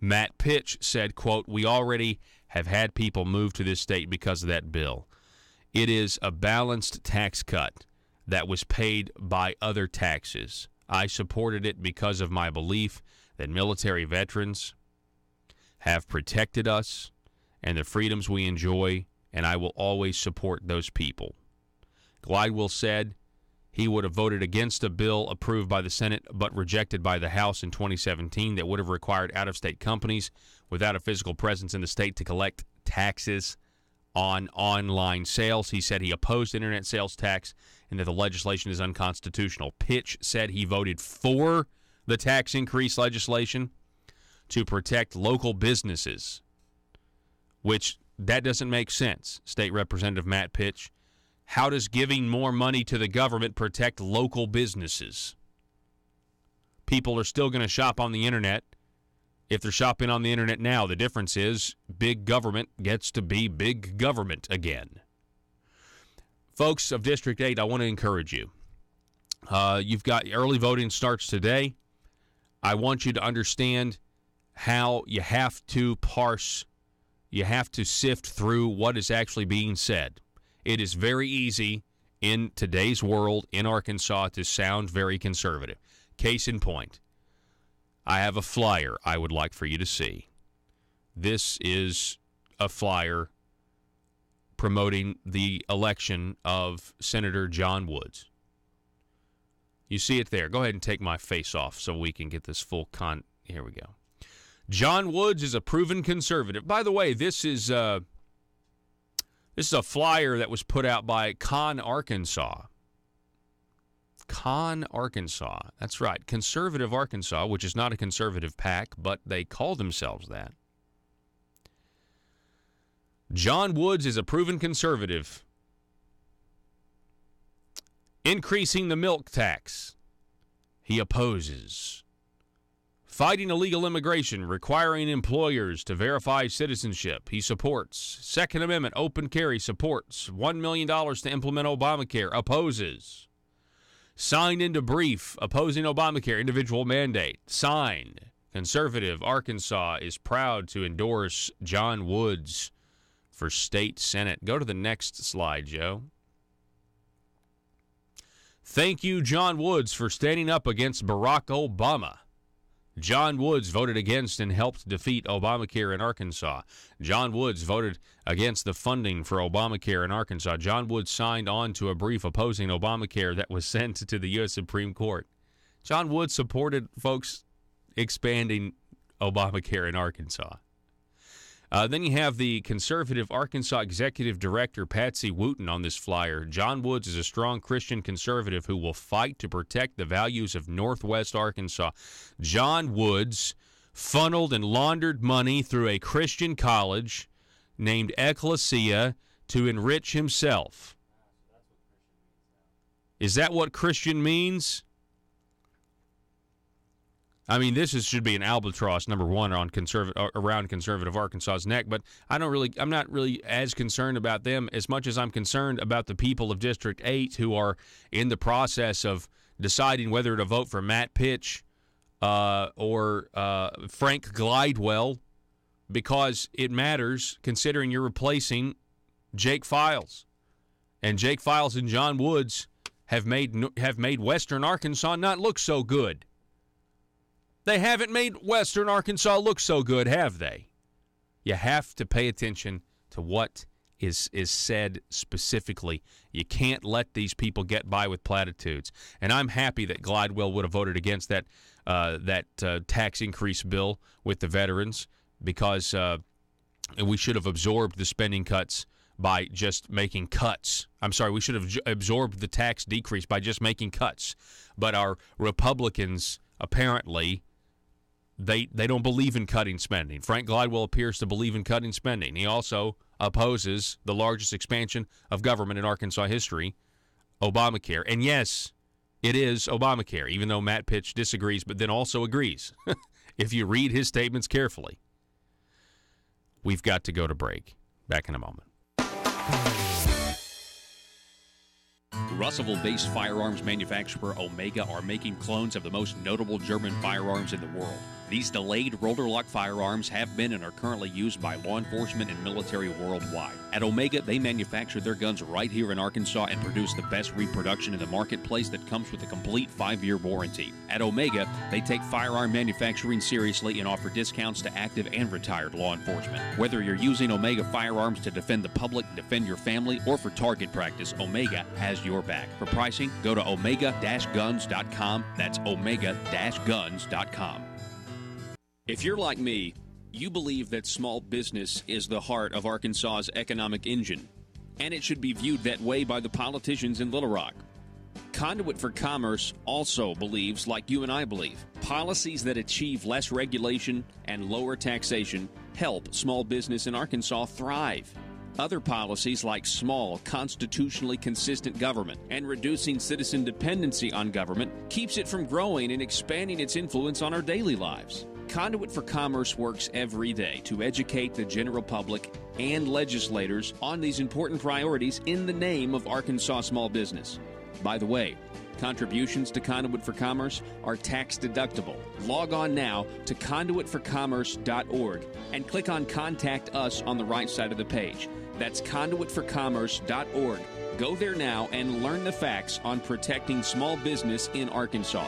Matt Pitch said, quote, "We already have had people move to this state because of that bill. It is a balanced tax cut that was paid by other taxes. I supported it because of my belief that military veterans have protected us and the freedoms we enjoy, and I will always support those people." Glidewell said he would have voted against a bill approved by the Senate but rejected by the House in 2017 that would have required out-of-state companies without a physical presence in the state to collect taxes on online sales. He said he opposed internet sales tax and that the legislation is unconstitutional. Pitch said he voted for the tax increase legislation to protect local businesses, which that doesn't make sense. State Representative Matt Pitch, how does giving more money to the government protect local businesses? People are still going to shop on the internet. If they're shopping on the internet now, the difference is big government gets to be big government again. Folks of District 8, I want to encourage you. You've got early voting starts today. I want you to understand how you have to parse, you have to sift through what is actually being said. It is very easy in today's world in Arkansas to sound very conservative. Case in point, I have a flyer I would like for you to see. This is a flyer promoting the election of Senator John Woods. You see it there. Go ahead and take my face off so we can get this full Here we go. John Woods is a proven conservative. By the way, this is a flyer that was put out by Arkansas. Arkansas. That's right. Conservative Arkansas, which is not a conservative PAC, but they call themselves that. John Woods is a proven conservative. Increasing the milk tax. He opposes. Fighting illegal immigration, requiring employers to verify citizenship. He supports. Second Amendment, open carry, supports. $1 million to implement Obamacare, opposes. Signed into brief, opposing Obamacare, individual mandate. Signed. Conservative Arkansas is proud to endorse John Woods for state senate. Go to the next slide, Joe. Thank you, John Woods, for standing up against Barack Obama. John Woods voted against and helped defeat Obamacare in Arkansas. John Woods voted against the funding for Obamacare in Arkansas. John Woods signed on to a brief opposing Obamacare that was sent to the U.S. Supreme Court. John Woods supported folks expanding Obamacare in Arkansas. Then you have the conservative Arkansas Executive Director, Patsy Wooten, on this flyer. John Woods is a strong Christian conservative who will fight to protect the values of Northwest Arkansas. John Woods funneled and laundered money through a Christian college named Ecclesia to enrich himself. Is that what Christian means? I mean, should be an albatross, number one, around conservative Arkansas's neck. But I'm not really as concerned about them as much as I'm concerned about the people of District 8 who are in the process of deciding whether to vote for Matt Pitch or Frank Glidewell, because it matters considering you're replacing Jake Files, and Jake Files and John Woods have made Western Arkansas not look so good. They haven't made Western Arkansas look so good, have they? You have to pay attention to what is said specifically. You can't let these people get by with platitudes. And I'm happy that Glidewell would have voted against that tax increase bill with the veterans, because we should have absorbed the spending cuts by just making cuts. I'm sorry, we should have absorbed the tax decrease by just making cuts. But our Republicans, apparently, they don't believe in cutting spending. Frank Glidewell appears to believe in cutting spending. He also opposes the largest expansion of government in Arkansas history, Obamacare. And yes, it is Obamacare, even though Matt Pitch disagrees, but then also agrees, if you read his statements carefully. We've got to go to break. Back in a moment. Russellville-based firearms manufacturer Omega are making clones of the most notable German firearms in the world. These delayed rotor-lock firearms have been and are currently used by law enforcement and military worldwide. At Omega, they manufacture their guns right here in Arkansas and produce the best reproduction in the marketplace that comes with a complete 5-year warranty. At Omega, they take firearm manufacturing seriously and offer discounts to active and retired law enforcement. Whether you're using Omega firearms to defend the public, defend your family, or for target practice, Omega has your back. For pricing, go to omega-guns.com. That's omega-guns.com. If you're like me, you believe that small business is the heart of Arkansas's economic engine, and it should be viewed that way by the politicians in Little Rock. Conduit for Commerce also believes, like you and I believe, policies that achieve less regulation and lower taxation help small business in Arkansas thrive. Other policies like small, constitutionally consistent government and reducing citizen dependency on government keeps it from growing and expanding its influence on our daily lives. Conduit for Commerce works every day to educate the general public and legislators on these important priorities in the name of Arkansas small business. By the way, contributions to Conduit for Commerce are tax deductible. Log on now to conduitforcommerce.org and click on Contact Us on the right side of the page. That's conduitforcommerce.org. Go there now and learn the facts on protecting small business in Arkansas.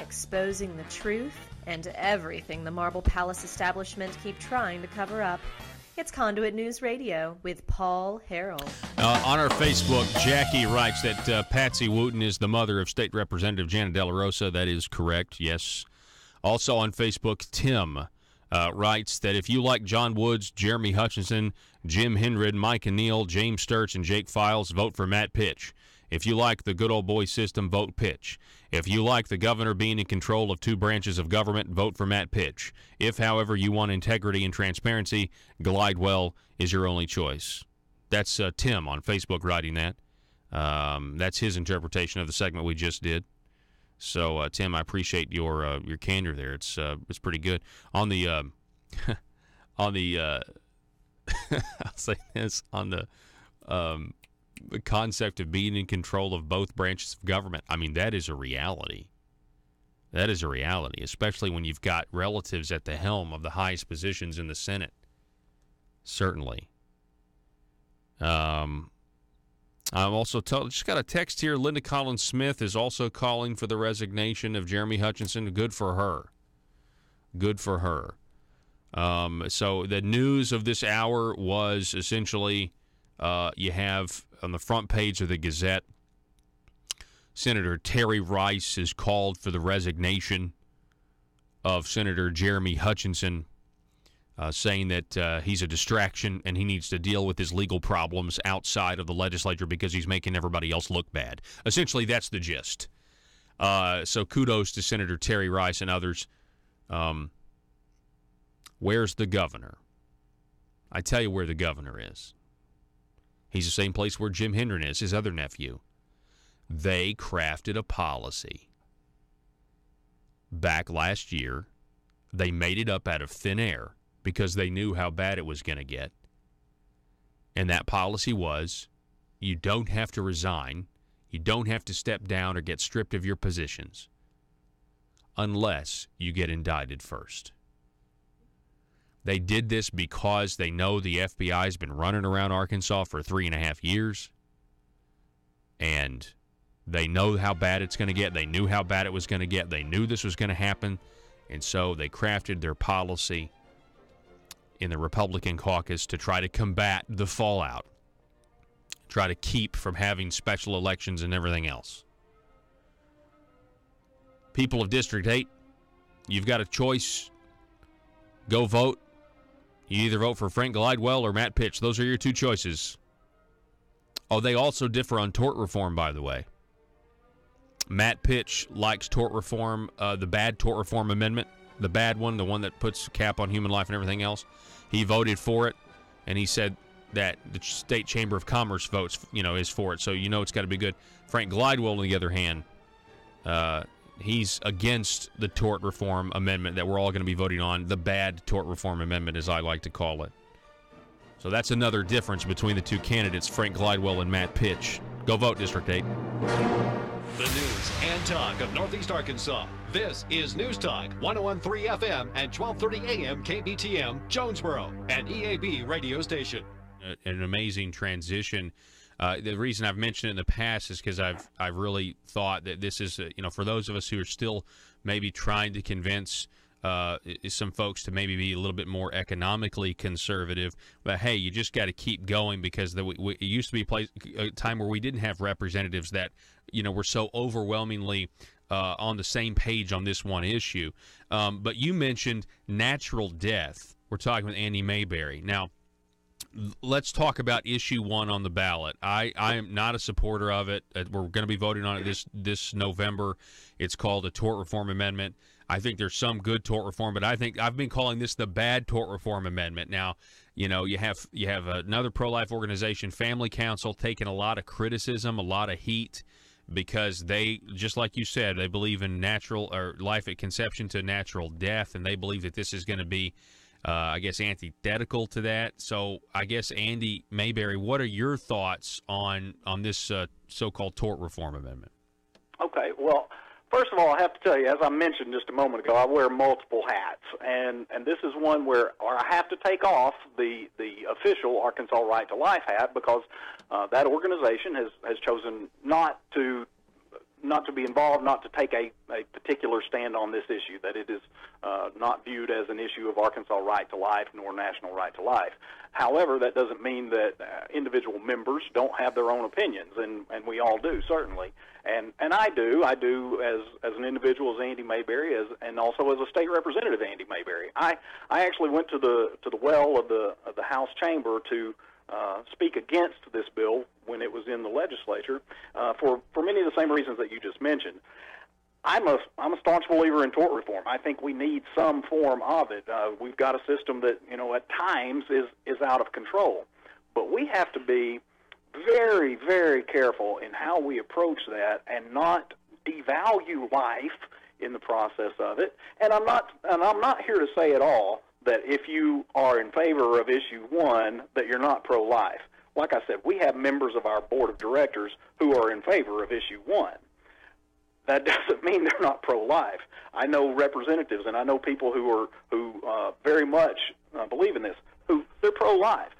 exposing the truth and everything the Marble Palace establishment keep trying to cover up. It's Conduit News Radio with Paul Harrell. On our Facebook, Jackie writes that Patsy Wooten is the mother of State Representative Janet De La Rosa. That is correct, yes. Also on Facebook, Tim writes that if you like John Woods, Jeremy Hutchinson, Jim Hendred, Mike Neal, James Sturts, and Jake Files, vote for Matt Pitch. If you like the good old boy system, vote Pitch. If you like the governor being in control of two branches of government, vote for Matt Pitch. If, however, you want integrity and transparency, Glidewell is your only choice. That's Tim on Facebook writing that. That's his interpretation of the segment we just did. So, Tim, I appreciate your candor there. It's pretty good. On the I'll say this, on the concept of being in control of both branches of government. I mean, that is a reality. That is a reality, especially when you've got relatives at the helm of the highest positions in the Senate. Certainly. I'm also just got a text here. Linda Collins Smith is also calling for the resignation of Jeremy Hutchinson. Good for her. Good for her. So the news of this hour was essentially you have on the front page of the Gazette, Senator Terry Rice has called for the resignation of Senator Jeremy Hutchinson, saying that he's a distraction and he needs to deal with his legal problems outside of the legislature because he's making everybody else look bad. Essentially, that's the gist. So kudos to Senator Terry Rice and others. Where's the governor? I tell you where the governor is. He's the same place where Jim Hendren is, his other nephew. They crafted a policy back last year. They made it up out of thin air because they knew how bad it was going to get. And that policy was, you don't have to resign, you don't have to step down or get stripped of your positions unless you get indicted first. They did this because they know the FBI has been running around Arkansas for 3.5 years, and they know how bad it's going to get. They knew how bad it was going to get. They knew this was going to happen, and so they crafted their policy in the Republican caucus to try to combat the fallout, try to keep from having special elections and everything else. People of District 8, you've got a choice. Go vote. You either vote for Frank Glidewell or Matt Pitch. Those are your two choices. Oh, they also differ on tort reform, by the way. Matt Pitch likes tort reform, the bad tort reform amendment, the bad one, the one that puts a cap on human life and everything else. He voted for it, and he said that the State Chamber of Commerce votes, is for it. So it's got to be good. Frank Glidewell, on the other hand, he's against the tort reform amendment that we're all going to be voting on, the bad tort reform amendment, as I like to call it. So that's another difference between the two candidates, Frank Glidewell and Matt Pitch. Go vote, District 8. The news and talk of Northeast Arkansas. This is News Talk, 101.3 FM and 1230 AM KBTM, Jonesboro, an EAB radio station. An amazing transition. The reason I've mentioned it in the past is because I've really thought that this is, for those of us who are still maybe trying to convince some folks to maybe be a little bit more economically conservative, but hey, you just got to keep going because it used to be a time where we didn't have representatives that, were so overwhelmingly on the same page on this one issue. But you mentioned natural death. We're talking with Andy Mayberry. Now, let's talk about issue 1 on the ballot. I am not a supporter of it. We're going to be voting on it this November. It's called a tort reform amendment. I think there's some good tort reform, but I think I've been calling this the bad tort reform amendment. Now, you have another pro-life organization, Family Council, taking a lot of criticism, a lot of heat, because they, just like you said, they believe in natural or life at conception to natural death, and they believe that this is going to be antithetical to that. So I guess, Andy Mayberry, what are your thoughts on this so-called tort reform amendment? Okay, well, first of all, I have to tell you, as I mentioned just a moment ago, I wear multiple hats, and this is one where I have to take off the official Arkansas Right to Life hat because that organization has chosen not to not to be involved, not to take a particular stand on this issue, that it is not viewed as an issue of Arkansas right to life nor national right to life. However, that doesn't mean that individual members don't have their own opinions, and we all do, certainly. And I do as an individual, as Andy Mayberry, and also as a state representative, Andy Mayberry. I actually went to the well of the House chamber to speak against this bill when it was in the legislature for many of the same reasons that you just mentioned. I'm a staunch believer in tort reform. I think we need some form of it. We've got a system that, at times is out of control. But we have to be very, very careful in how we approach that and not devalue life in the process of it. And I'm not here to say at all that if you are in favor of issue 1 that you're not pro-life. Like I said, we have members of our board of directors who are in favor of issue 1. That doesn't mean they're not pro-life. I know representatives and I know people who very much believe in this, who they're pro-life.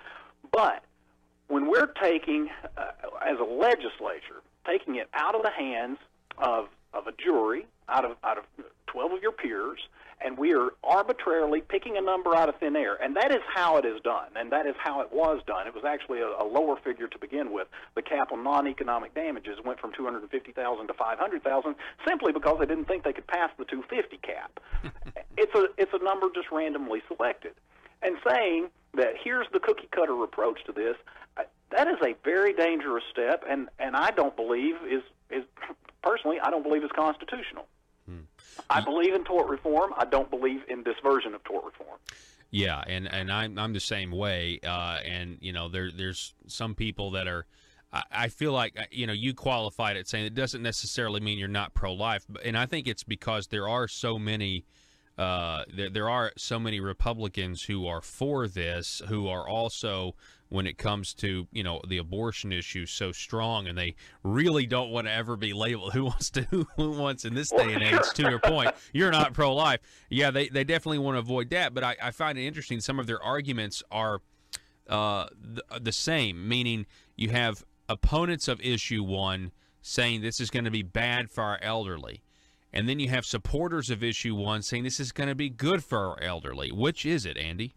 But when we're taking, as a legislature, taking it out of the hands of a jury, out of 12 of your peers, and we are arbitrarily picking a number out of thin air, and that is how it is done, and that is how it was done. It was actually a lower figure to begin with. The cap on non-economic damages went from $250,000 to $500,000 simply because they didn't think they could pass the $250 cap. It's a number just randomly selected, and saying that here's the cookie-cutter approach to this. That is a very dangerous step, and I don't believe personally, I don't believe is constitutional. I believe in tort reform. I don't believe in this version of tort reform. Yeah, and I'm the same way. And there's some people that are. I feel like you qualified it saying it doesn't necessarily mean you're not pro-life, and I think it's because there are so many. There are so many Republicans who are for this, who are also, when it comes to the abortion issue, so strong, and they really don't want to ever be labeled. Who wants in this day and age? To your point, you're not pro-life. Yeah, they definitely want to avoid that. But I find it interesting. Some of their arguments are the same, meaning you have opponents of issue 1 saying this is going to be bad for our elderly. And then you have supporters of issue 1 saying this is going to be good for our elderly. Which is it, Andy?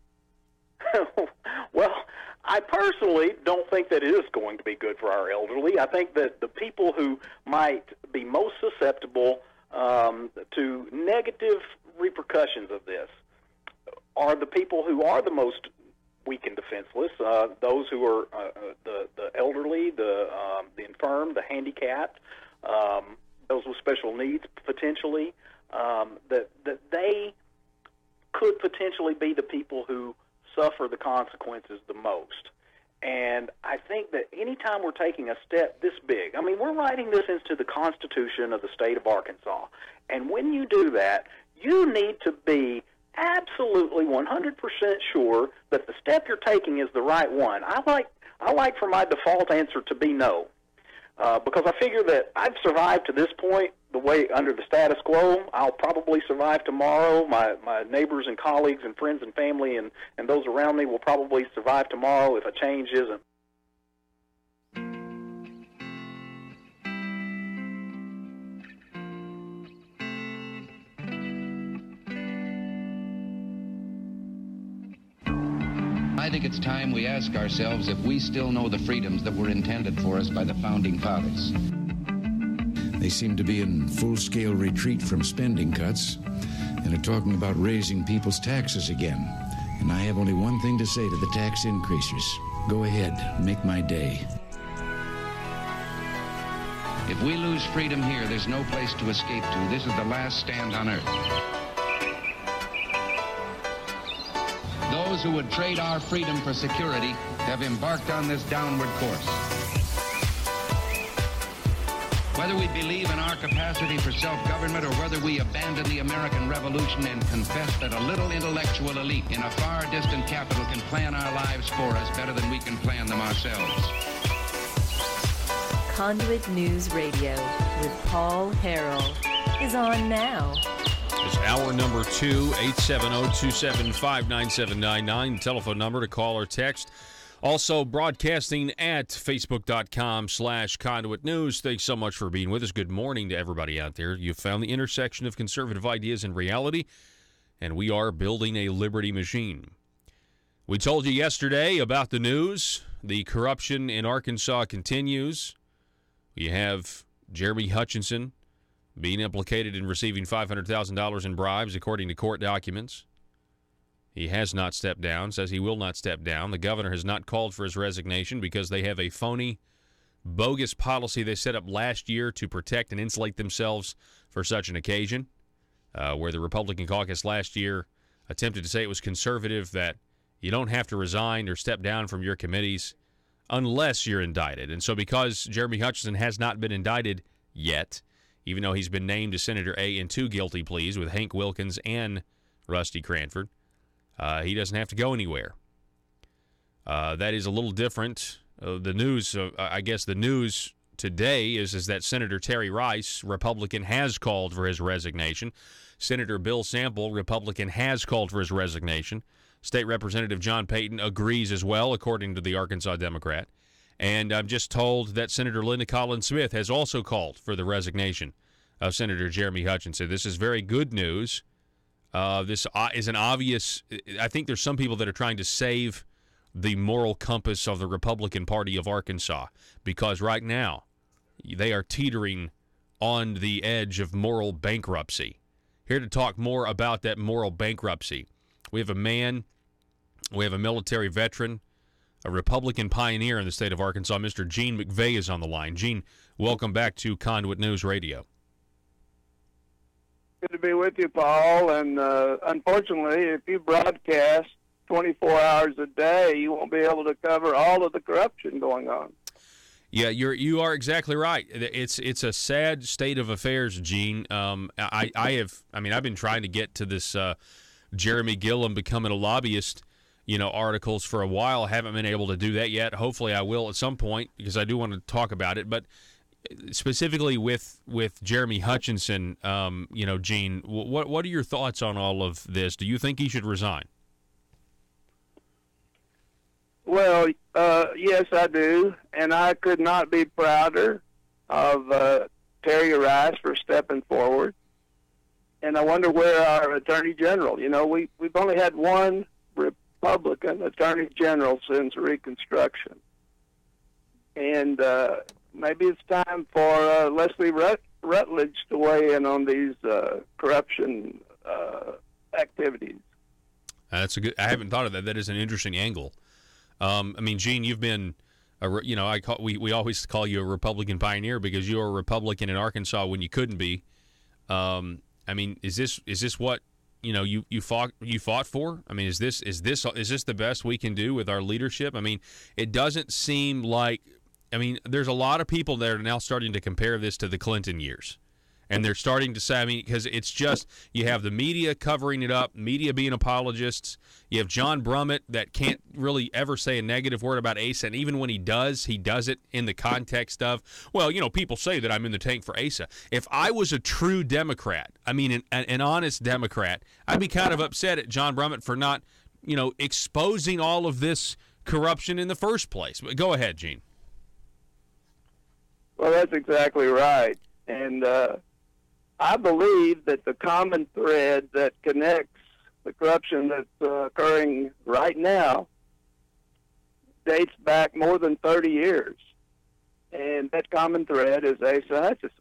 Well, I personally don't think that it is going to be good for our elderly. I think that the people who might be most susceptible to negative repercussions of this are the people who are the most weak and defenseless, those who are the elderly, the infirm, the handicapped, those with special needs, potentially, that they could potentially be the people who suffer the consequences the most. And I think that anytime we're taking a step this big, I mean, we're writing this into the Constitution of the state of Arkansas. And when you do that, you need to be absolutely 100% sure that the step you're taking is the right one. I like for my default answer to be no. Because I figure that I've survived to this point the way under the status quo. I'll probably survive tomorrow. My neighbors and colleagues and friends and family and those around me will probably survive tomorrow if a change isn't. I think it's time we ask ourselves if we still know the freedoms that were intended for us by the Founding Fathers. They seem to be in full-scale retreat from spending cuts and are talking about raising people's taxes again. And I have only one thing to say to the tax increasers. Go ahead, make my day. If we lose freedom here, there's no place to escape to. This is the last stand on earth. Those who would trade our freedom for security have embarked on this downward course. Whether we believe in our capacity for self-government or whether we abandon the American Revolution and confess that a little intellectual elite in a far distant capital can plan our lives for us better than we can plan them ourselves. Conduit News Radio with Paul Harrell is on now. It's hour number 2, 870-275-9799. Telephone number to call or text. Also broadcasting at facebook.com/Conduit News. Thanks so much for being with us. Good morning to everybody out there. You've found the intersection of conservative ideas and reality, and we are building a liberty machine. We told you yesterday about the news. The corruption in Arkansas continues. You have Jeremy Hutchinson being implicated in receiving $500,000 in bribes, according to court documents. He has not stepped down, says he will not step down. The governor has not called for his resignation because they have a phony, bogus policy they set up last year to protect and insulate themselves for such an occasion, where the Republican caucus last year attempted to say it was conservative, that you don't have to resign or step down from your committees unless you're indicted. And so because Jeremy Hutchinson has not been indicted yet, even though he's been named to Senator A in 2 guilty pleas with Hank Wilkins and Rusty Cranford, he doesn't have to go anywhere. That is a little different. The news, I guess the news today is that Senator Terry Rice, Republican, has called for his resignation. Senator Bill Sample, Republican, has called for his resignation. State Representative John Payton agrees as well, according to the Arkansas Democrat. And I'm just told that Senator Linda Collins Smith has also called for the resignation of Senator Jeremy Hutchinson. This is very good news. This is an obvious, I think there's some people that are trying to save the moral compass of the Republican Party of Arkansas, because right now they are teetering on the edge of moral bankruptcy. Here to talk more about that moral bankruptcy, we have a military veteran, a Republican pioneer in the state of Arkansas. Mr. Gene McVeigh is on the line. Gene, welcome back to Conduit News Radio. Good to be with you, Paul. And unfortunately, if you broadcast 24 hours a day, you won't be able to cover all of the corruption going on. Yeah, you are exactly right. It's a sad state of affairs, Gene. I've been trying to get to this Jeremy Gillum becoming a lobbyist, articles for a while. I haven't been able to do that yet. Hopefully, I will at some point, because I do want to talk about it. But specifically with Jeremy Hutchinson, Gene, what are your thoughts on all of this? Do you think he should resign? Well, yes, I do, and I could not be prouder of Terry Rice for stepping forward. And I wonder where our Attorney General. We've only had one Republican Attorney General since Reconstruction, and maybe it's time for Leslie Rutledge to weigh in on these corruption activities. That's a good. I haven't thought of that. That is an interesting angle. Gene, you've been, we always call you a Republican pioneer because you were a Republican in Arkansas when you couldn't be. Is this what you fought for? Is this the best we can do with our leadership? It doesn't seem like. There's a lot of people that are now starting to compare this to the Clinton years. And they're starting to say, because it's just, you have the media covering it up, media being apologists. You have John Brummett that can't really ever say a negative word about Asa. And even when he does it in the context of, people say that I'm in the tank for Asa. If I was a true Democrat, an honest Democrat, I'd be kind of upset at John Brummett for not, exposing all of this corruption in the first place. But go ahead, Gene. Well, that's exactly right. And I believe that the common thread that connects the corruption that's occurring right now dates back more than 30 years. And that common thread is Asa Hutchinson.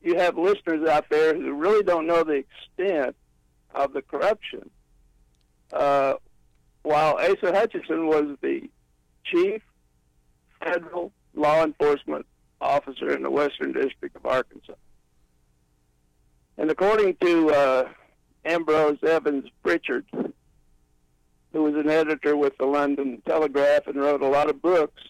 You have listeners out there who really don't know the extent of the corruption. While Asa Hutchinson was the chief federal law enforcement officer in the Western District of Arkansas. And according to Ambrose Evans Pritchard, who was an editor with the London Telegraph and wrote a lot of books,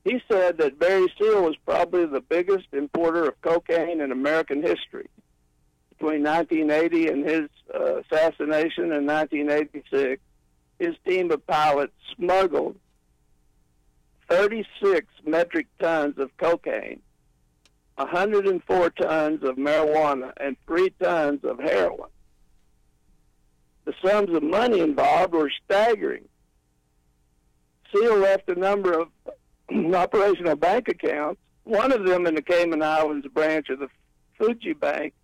he said that Barry Seal was probably the biggest importer of cocaine in American history. Between 1980 and his assassination in 1986, his team of pilots smuggled 36 metric tons of cocaine, 104 tons of marijuana, and 3 tons of heroin. the sums of money involved were staggering. Seal left a number of operational bank accounts. One of them in the Cayman Islands branch of the Fuji Bank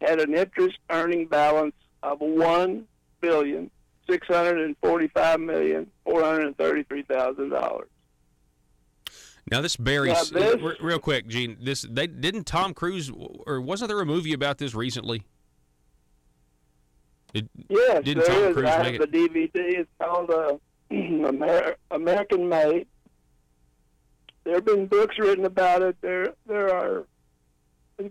had an interest-earning balance of $1,645,433,000. Now this buries real quick, Gene. Didn't Tom Cruise, or wasn't there a movie about this recently? Yes, didn't there Tom is. Cruise I make have the DVD. It's called American Made. There have been books written about it. It's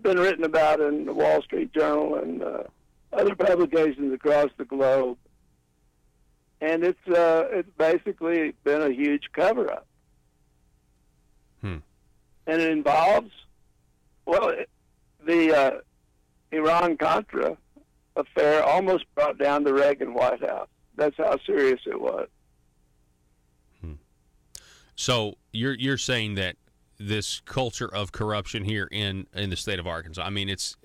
been written about in the Wall Street Journal and other publications across the globe. And it's basically been a huge cover-up. And it involves, the Iran-Contra affair almost brought down the Reagan White House. That's how serious it was. So you're saying that this culture of corruption here in the state of Arkansas, I mean, it's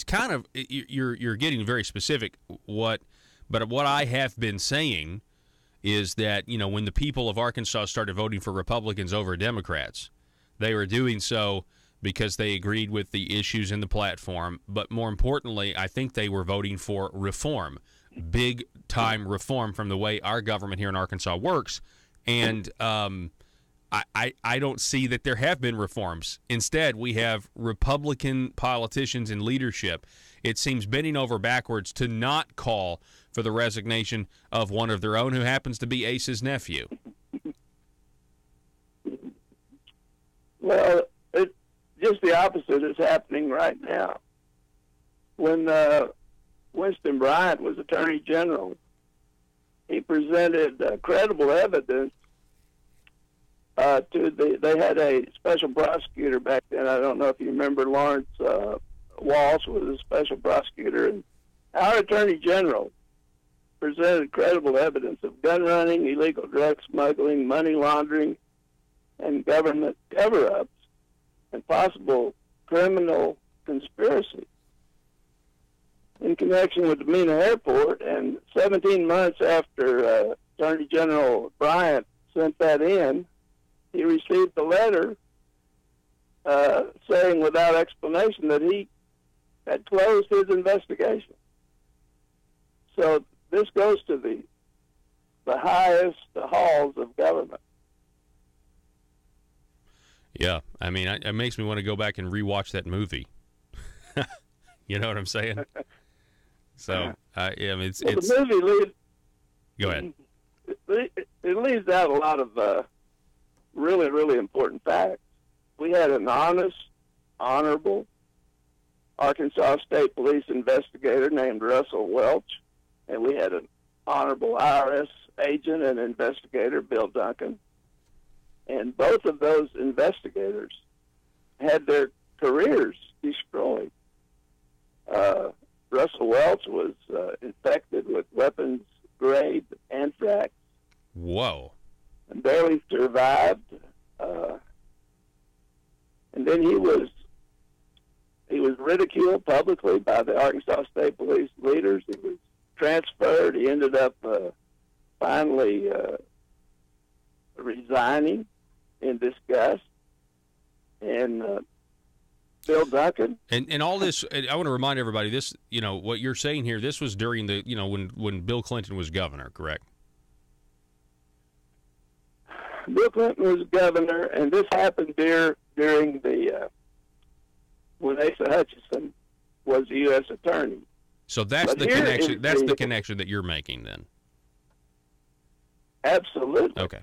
kind of, you're getting very specific. But what I have been saying is that, when the people of Arkansas started voting for Republicans over Democrats, they were doing so because they agreed with the issues in the platform. But more importantly, I think they were voting for reform, big-time reform from the way our government here in Arkansas works. And I don't see that there have been reforms. Instead, we have Republican politicians in leadership, it seems, bending over backwards to not call for the resignation of one of their own who happens to be Ace's nephew. Well, it's just the opposite is happening right now. When Winston Bryant was Attorney General, he presented credible evidence they had a special prosecutor back then. I don't know if you remember, Lawrence Walsh was a special prosecutor. And our Attorney General presented credible evidence of gun running, illegal drug smuggling, money laundering, and government cover-ups, and possible criminal conspiracy in connection with the Mena Airport. And 17 months after Attorney General Bryant sent that in, he received a letter saying without explanation that he had closed his investigation. So this goes to the highest halls of government. Yeah, I mean, it makes me want to go back and rewatch that movie. You know what I'm saying? So, I mean, it's the movie leaves. Go ahead. It leaves out a lot of really, really important facts. We had an honest, honorable Arkansas State Police investigator named Russell Welch, and we had an honorable IRS agent and investigator, Bill Duncan. And both of those investigators had their careers destroyed. Russell Welch was infected with weapons-grade anthrax. Whoa. And barely survived. And then he was ridiculed publicly by the Arkansas State Police leaders. He was transferred. He ended up finally resigning in disgust. And Bill Duncan. And all this, I want to remind everybody, this, what you're saying here, this was during the, when Bill Clinton was governor, correct? Bill Clinton was governor, and this happened during the when Asa Hutchinson was the U.S. attorney. So that's the connection. That's the connection that you're making, then. Absolutely. Okay.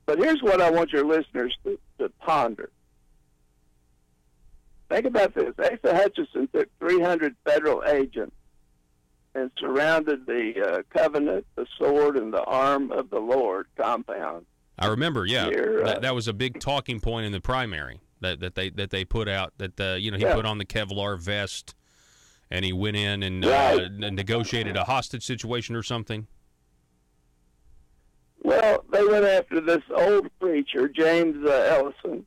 But here's what I want your listeners to ponder. Think about this. Asa Hutchinson took 300 federal agents and surrounded the Covenant, the Sword, and the Arm of the Lord compound. I remember, yeah. Here, that was a big talking point in the primary that they put out. That he put on the Kevlar vest, and he went in and negotiated a hostage situation or something. Well, they went after this old preacher, James Ellison,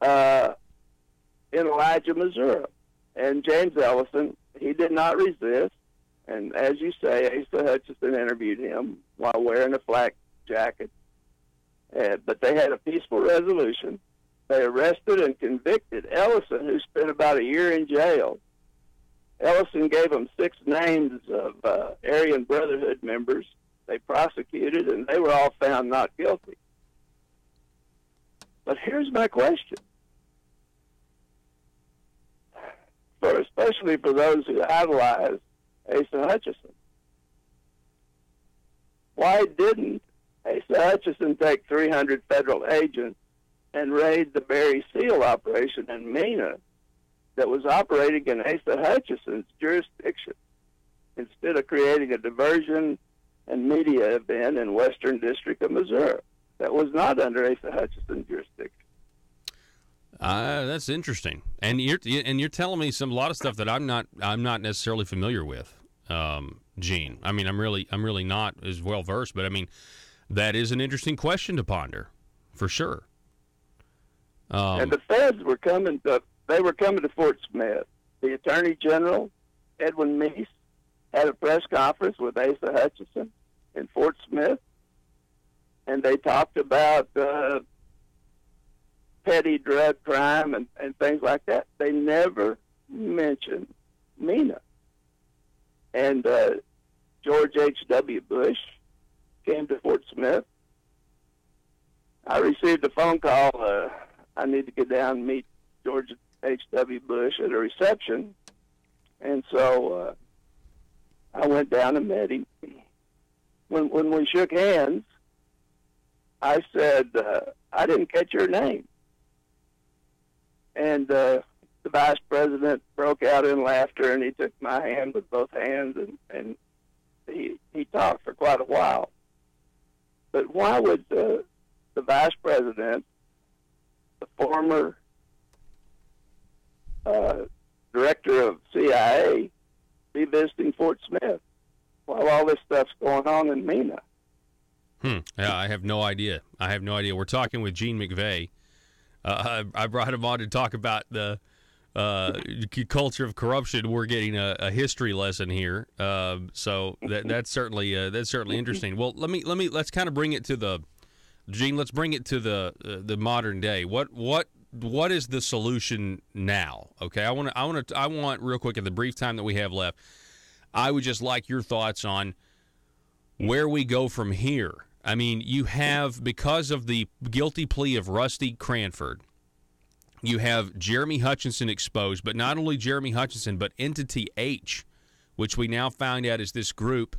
in Elijah, Missouri. And James Ellison he did not resist. And as you say, Asa Hutchinson interviewed him while wearing a flak jacket. But they had a peaceful resolution. They arrested and convicted Ellison, who spent about a year in jail. Ellison gave them 6 names of Aryan Brotherhood members. They prosecuted, and they were all found not guilty. But here's my question. Especially for those who idolize Asa Hutchinson. Why didn't Asa Hutchinson take 300 federal agents and raid the Berry Seal operation in Mena that was operating in Asa Hutchinson's jurisdiction instead of creating a diversion and media event in Western District of Missouri that was not under Asa Hutchinson's jurisdiction? That's interesting, and you're telling me a lot of stuff that I'm not necessarily familiar with, Gene. I mean, I'm really not as well versed, but I mean, that is an interesting question to ponder, for sure. And the feds were coming to Fort Smith. The Attorney General, Edwin Meese, had a press conference with Asa Hutchinson in Fort Smith, and they talked about petty drug crime and things like that. They never mentioned Mena. And George H.W. Bush came to Fort Smith. I received a phone call. I need to get down and meet George H.W. Bush at a reception. And so I went down and met him. When we shook hands, I said, I didn't catch your name. And the vice president broke out in laughter, and he took my hand with both hands, and he talked for quite a while. But why would the vice president, the former director of CIA, be visiting Fort Smith while all this stuff's going on in Mena? Yeah, I have no idea. We're talking with Gene McVeigh. I brought him on to talk about the culture of corruption. We're getting a history lesson here, so that's certainly interesting. Well, let's kind of bring it to the Gene. Let's bring it to the modern day. What is the solution now? Okay, I want real quick in the brief time that we have left. I would just like your thoughts on where we go from here. I mean, you have, because of the guilty plea of Rusty Cranford, you have Jeremy Hutchinson exposed, but not only Jeremy Hutchinson, but Entity H, which we now find out is this group,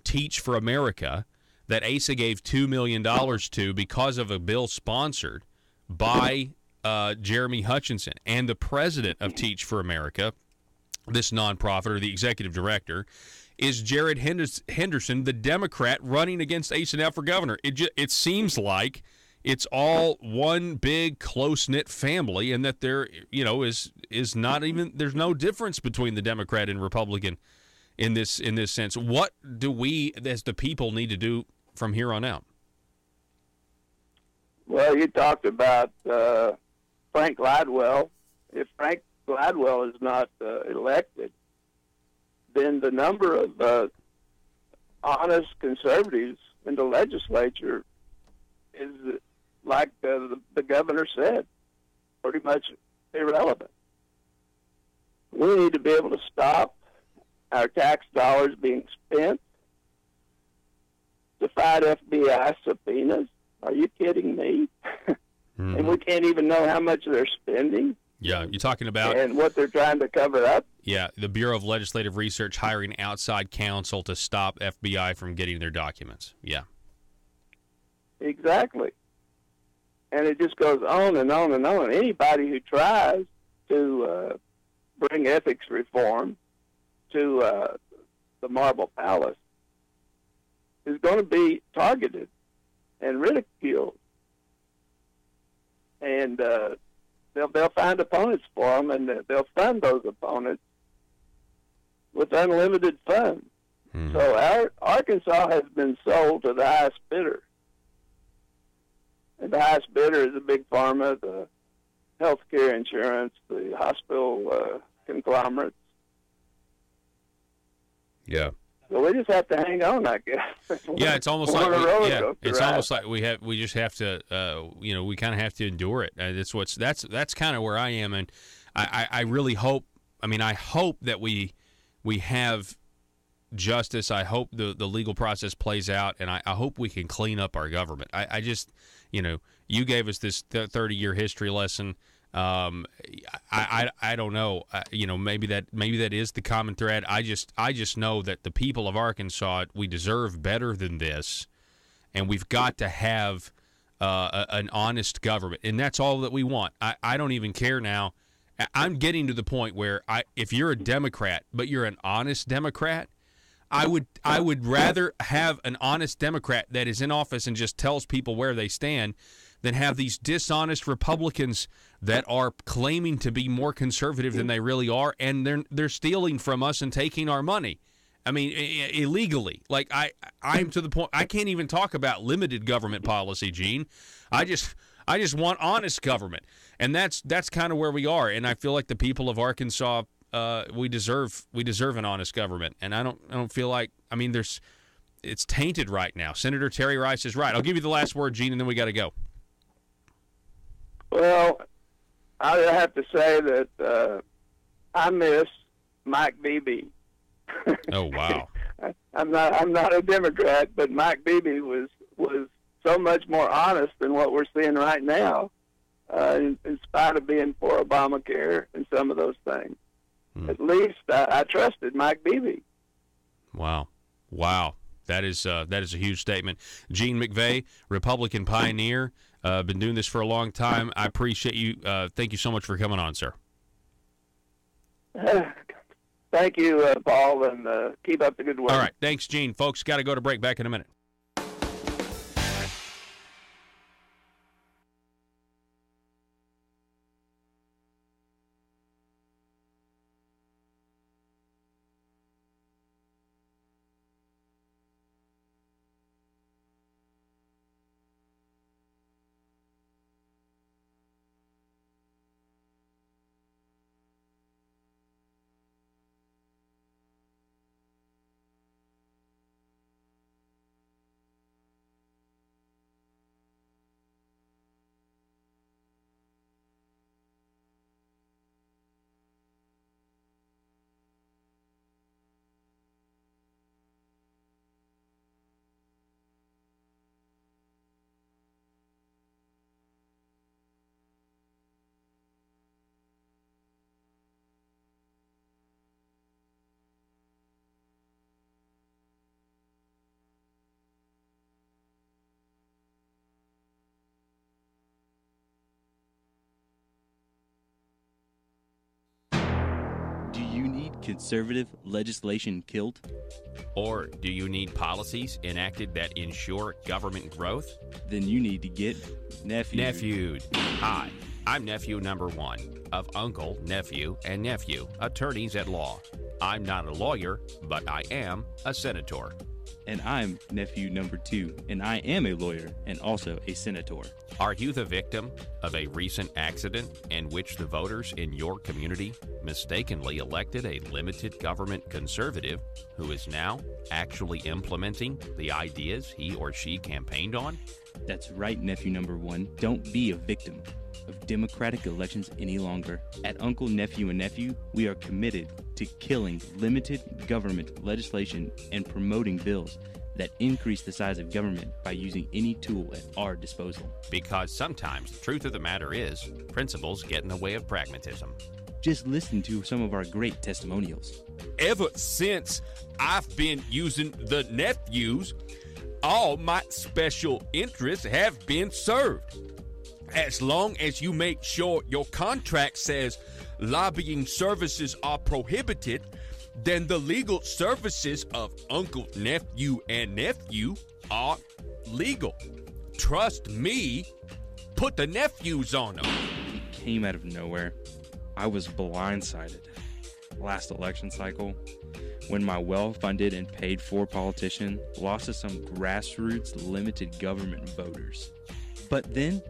Teach for America, that Asa gave $2 million to because of a bill sponsored by Jeremy Hutchinson. And the president of Teach for America, this nonprofit, or the executive director, is Jared Henderson, the Democrat running against Asa now for governor. It seems like it's all one big close-knit family, and that there, is not even, there's no difference between the Democrat and Republican in this sense. What do we, as the people, need to do from here on out? Well, you talked about Frank Gladwell. If Frank Gladwell is not elected, then the number of honest conservatives in the legislature is, like the governor said, pretty much irrelevant. We need to be able to stop our tax dollars being spent to fight FBI subpoenas. Are you kidding me? Mm-hmm. And we can't even know how much they're spending. Yeah, you're talking about... And what they're trying to cover up. Yeah, the Bureau of Legislative Research hiring outside counsel to stop FBI from getting their documents. Yeah. Exactly. And it just goes on and on and on. Anybody who tries to bring ethics reform to the Marble Palace is going to be targeted and ridiculed. And they'll find opponents for them, and they'll fund those opponents with unlimited funds. Hmm. So our Arkansas has been sold to the highest bidder. And the highest bidder is the big pharma, the healthcare insurance, the hospital conglomerates. Yeah. So we just have to hang on, I guess. Yeah, it's almost We're like on a roller coaster it's ride. almost like we just have to we kind of have to endure it. That's kind of where I am, and I really hope. I mean, I hope that we have justice. I hope the legal process plays out, and I hope we can clean up our government. I just, you gave us this 30-year history lesson. I don't know. Maybe that is the common thread. I just know that the people of Arkansas, we deserve better than this, and we've got to have an honest government, and that's all that we want. I don't even care now. I'm getting to the point where if you're a Democrat, but you're an honest Democrat, I would rather have an honest Democrat that is in office and just tells people where they stand than have these dishonest Republicans that are claiming to be more conservative than they really are, and they're stealing from us and taking our money. I mean, illegally. Like I'm to the point I can't even talk about limited government policy, Gene. I just want honest government, and that's kind of where we are. And I feel like the people of Arkansas, we deserve an honest government, and I don't feel like it's tainted right now. Senator Terry Rice is right. I'll give you the last word, Gene, and then we got to go. Well, I have to say that I miss Mike Beebe. Oh wow! I'm not a Democrat, but Mike Beebe was so much more honest than what we're seeing right now, in spite of being for Obamacare and some of those things. At least I trusted Mike Beebe. Wow. That is a huge statement. Gene McVeigh, Republican pioneer, been doing this for a long time. I appreciate you. Thank you so much for coming on, sir. Thank you, Paul, and keep up the good work. All right. Thanks, Gene. Folks, got to go to break. Back in a minute. Do you need conservative legislation killed? Or do you need policies enacted that ensure government growth? Then you need to get Nephewed. Hi, I'm nephew number 1 of uncle, nephew, and nephew, attorneys at law. I'm not a lawyer, but I am a senator. And I'm nephew number 2, and I am a lawyer and also a senator. Are you the victim of a recent accident in which the voters in your community mistakenly elected a limited government conservative who is now actually implementing the ideas he or she campaigned on? That's right, nephew number 1. Don't be a victim of democratic elections any longer. At Uncle, Nephew, and Nephew, we are committed to killing limited government legislation and promoting bills that increase the size of government by using any tool at our disposal. Because sometimes the truth of the matter is, principles get in the way of pragmatism. Just listen to some of our great testimonials. Ever since I've been using the nephews, all my special interests have been served. As long as you make sure your contract says lobbying services are prohibited, then the legal services of uncle, nephew, and nephew are legal. Trust me, put the nephews on them. It came out of nowhere. I was blindsided last election cycle when my well-funded and paid-for politician lost to some grassroots limited government voters. But then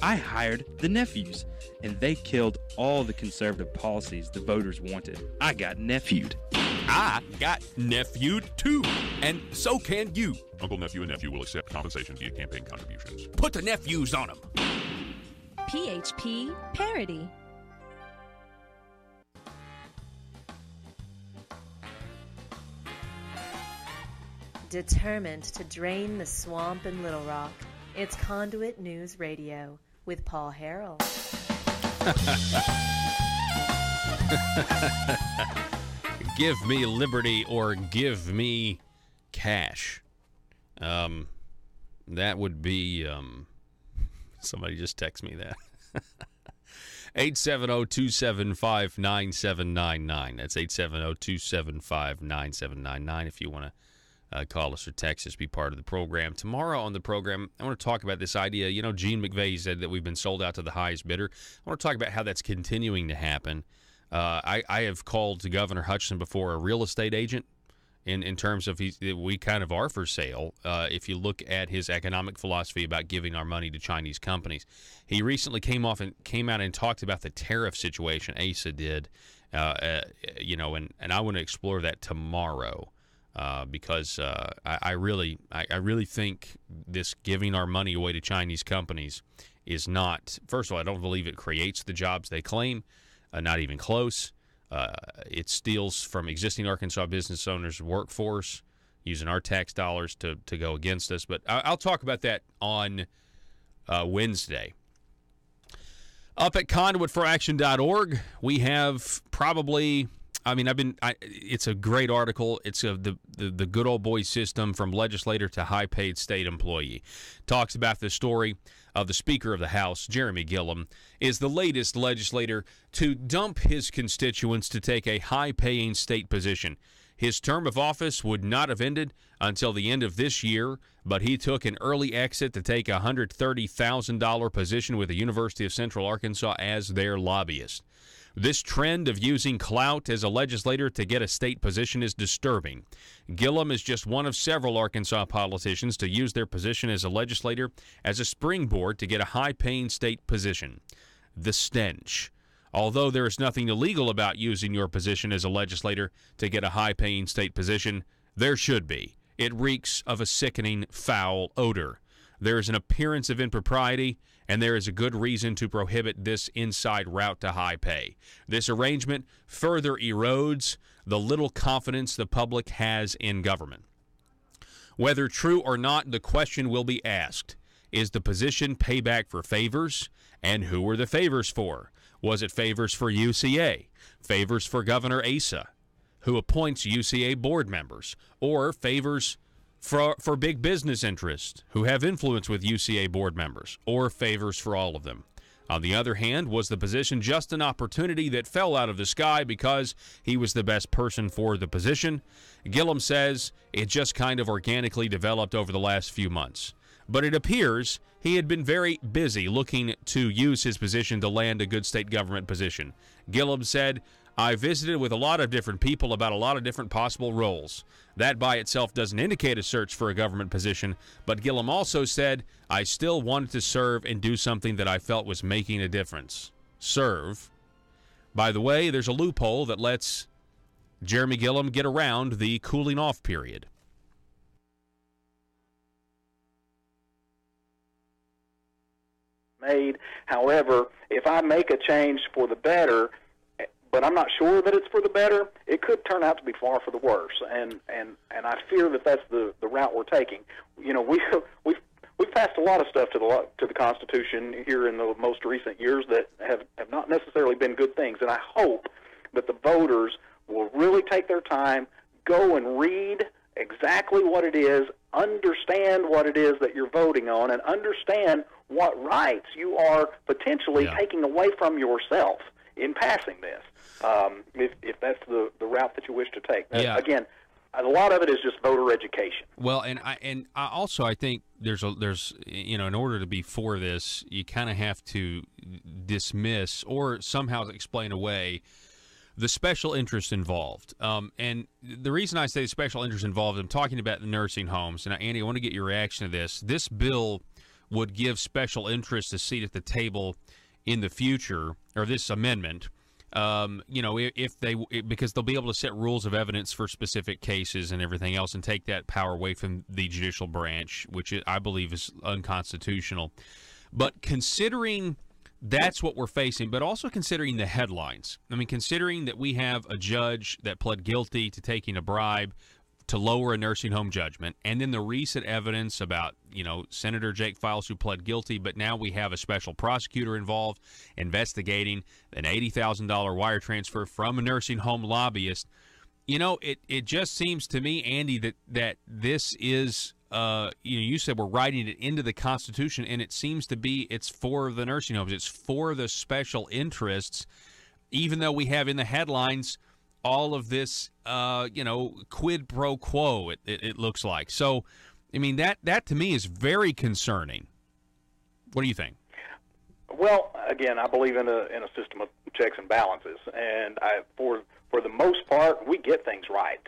I hired the nephews, and they killed all the conservative policies the voters wanted. I got nephewed. I got nephewed too, and so can you. Uncle, nephew, and nephew will accept compensation via campaign contributions. Put the nephews on them. PHP Parody. Determined to drain the swamp in Little Rock, it's Conduit News Radio with Paul Harrell. Give me liberty or give me cash. That would be, somebody just text me that. 870-275-9799. That's 870-275-9799 if you want to call us or text us, be part of the program. Tomorrow on the program, I want to talk about this idea. You know, Gene McVeigh said that we've been sold out to the highest bidder. I want to talk about how that's continuing to happen. I have called to Governor Hutchinson before a real estate agent in terms of we kind of are for sale. If you look at his economic philosophy about giving our money to Chinese companies. He recently came out and talked about the tariff situation. Asa did, and I want to explore that tomorrow. Because I really think this giving our money away to Chinese companies is not. First of all, I don't believe it creates the jobs they claim, not even close. It steals from existing Arkansas business owners' workforce, using our tax dollars to go against us. But I'll talk about that on Wednesday. Up at conduitforaction.org, we have probably. It's a great article. It's the good old boy system from legislator to high-paid state employee. Talks about the story of the Speaker of the House, Jeremy Gillum, is the latest legislator to dump his constituents to take a high-paying state position. His term of office would not have ended until the end of this year, but he took an early exit to take a $130,000 position with the University of Central Arkansas as their lobbyist. This trend of using clout as a legislator to get a state position is disturbing. Gillum is just one of several Arkansas politicians to use their position as a legislator as a springboard to get a high-paying state position. The stench. Although there is nothing illegal about using your position as a legislator to get a high-paying state position, there should be. It reeks of a sickening, foul odor. There is an appearance of impropriety, and there is a good reason to prohibit this inside route to high pay. This arrangement further erodes the little confidence the public has in government. Whether true or not, the question will be asked. Is the position payback for favors? And who were the favors for? Was it favors for UCA? Favors for Governor Asa, who appoints UCA board members? Or favors for big business interests who have influence with UCA board members, or favors for all of them? On the other hand, was the position just an opportunity that fell out of the sky because he was the best person for the position? Gillum says it just kind of organically developed over the last few months. But it appears he had been very busy looking to use his position to land a good state government position. Gillum said, I visited with a lot of different people about a lot of different possible roles. That by itself doesn't indicate a search for a government position, but Gillum also said, I still wanted to serve and do something that I felt was making a difference. Serve. By the way, there's a loophole that lets Jeremy Gillum get around the cooling off period. Made. However, if I make a change for the better, but I'm not sure that it's for the better, it could turn out to be far for the worse, and I fear that that's the route we're taking. You know, we've passed a lot of stuff to the Constitution here in the most recent years that have not necessarily been good things, and I hope that the voters will really take their time, go and read exactly what it is, understand what it is that you're voting on, and understand what rights you are potentially taking away from yourself in passing this, if that's the route that you wish to take. Again, a lot of it is just voter education. Well, and I also I think there's in order to be for this, you kind of have to dismiss or somehow explain away the special interest involved. And the reason I say special interest involved, I'm talking about the nursing homes. And Andy, I want to get your reaction to this. This bill would give special interests a seat at the table in the future, or this amendment, if because they'll be able to set rules of evidence for specific cases and everything else and take that power away from the judicial branch, which I believe is unconstitutional. But considering that's what we're facing, but also considering the headlines, I mean, considering that we have a judge that pled guilty to taking a bribe to lower a nursing home judgment, and then the recent evidence about, Senator Jake Files, who pled guilty, but now we have a special prosecutor involved investigating an $80,000 wire transfer from a nursing home lobbyist. It just seems to me, Andy, that this is, you said we're writing it into the Constitution, and it seems to be it's for the nursing homes. It's for the special interests, even though we have in the headlines all of this, quid pro quo, it looks like. So, I mean, that to me is very concerning. What do you think? Well, again, I believe in a system of checks and balances, and for the most part, we get things right.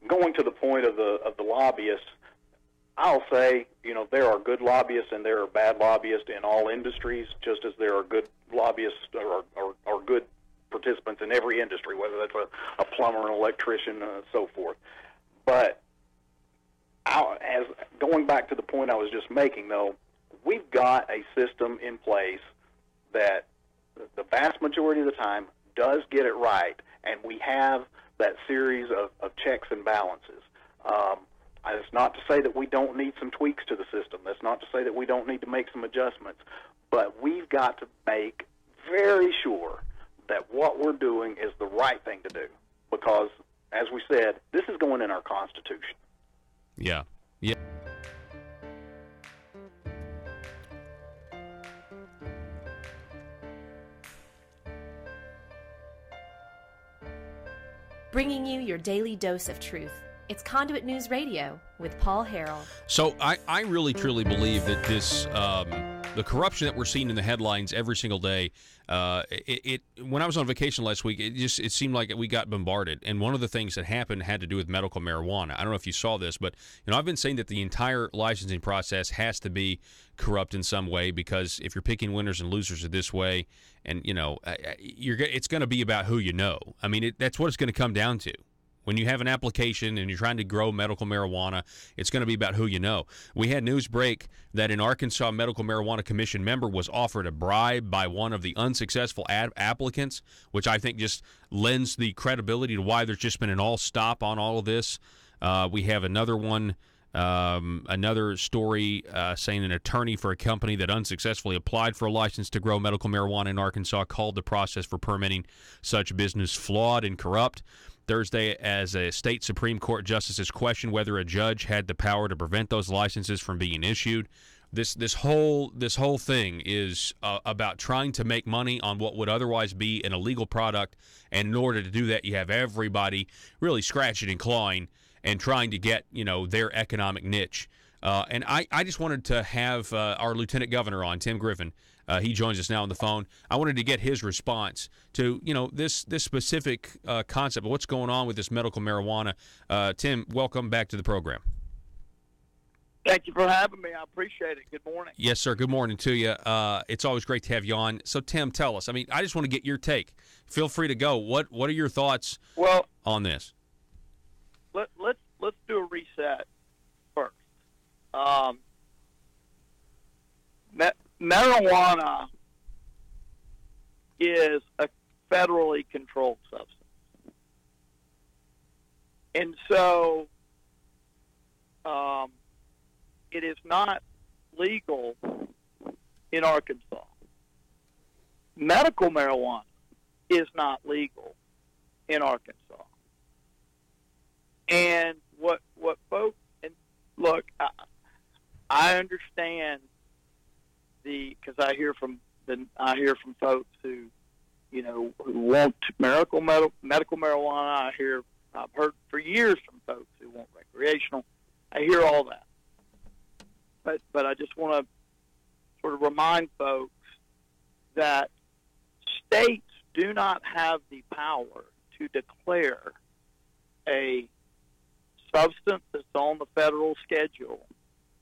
Going to the point of the lobbyists, I'll say, there are good lobbyists and there are bad lobbyists in all industries, just as there are good lobbyists or good participants in every industry, whether that's a plumber, an electrician, so forth. But as going back to the point I was just making, though, we've got a system in place that the vast majority of the time does get it right, and we have that series of checks and balances. That's not to say that we don't need some tweaks to the system. That's not to say that we don't need to make some adjustments. But we've got to make very sure that what we're doing is the right thing to do, because, as we said, this is going in our Constitution. Yeah. Bringing you your daily dose of truth. It's Conduit News Radio with Paul Harrell. So I really, truly believe that this, the corruption that we're seeing in the headlines every single day, when I was on vacation last week, it seemed like we got bombarded. And one of the things that happened had to do with medical marijuana. I don't know if you saw this, but I've been saying that the entire licensing process has to be corrupt in some way, because if you're picking winners and losers this way, and it's going to be about who you know. I mean, that's what it's going to come down to. When you have an application and you're trying to grow medical marijuana, it's going to be about who you know. We had news break that an Arkansas Medical Marijuana Commission member was offered a bribe by one of the unsuccessful applicants, which I think just lends the credibility to why there's just been an all-stop on all of this. We have another one, another story saying an attorney for a company that unsuccessfully applied for a license to grow medical marijuana in Arkansas called the process for permitting such business flawed and corrupt. Thursday, as a state Supreme Court justices questioned whether a judge had the power to prevent those licenses from being issued. This whole thing is about trying to make money on what would otherwise be an illegal product, and in order to do that, you have everybody really scratching and clawing and trying to get their economic niche. And I just wanted to have our Lieutenant Governor on, Tim Griffin. He joins us now on the phone. I wanted to get his response to this specific concept of what's going on with this medical marijuana. Tim, welcome back to the program. Thank you for having me. I appreciate it. Good morning. Yes, sir. Good morning to you. It's always great to have you on. So, Tim, tell us. I mean, I just want to get your take. Feel free to go. What are your thoughts on this? Let's do a reset first. Marijuana is a federally controlled substance. And so it is not legal in Arkansas. Medical marijuana is not legal in Arkansas. And what folks, and look, I understand because I hear from folks who who want medical marijuana. I've heard for years from folks who want recreational. I hear all that, but I just want to sort of remind folks that states do not have the power to declare a substance that's on the federal schedule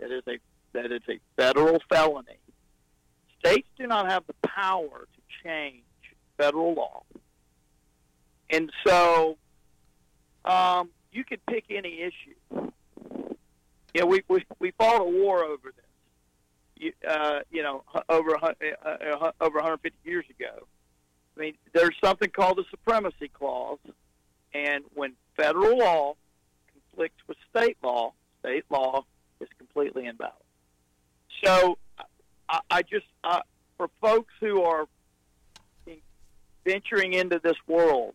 that is a federal felony. States do not have the power to change federal law. And so you can pick any issue. Yeah, we fought a war over this. Over 150 years ago. I mean, there's something called the Supremacy Clause, and when federal law conflicts with state law is completely invalid. So, I just for folks who are venturing into this world,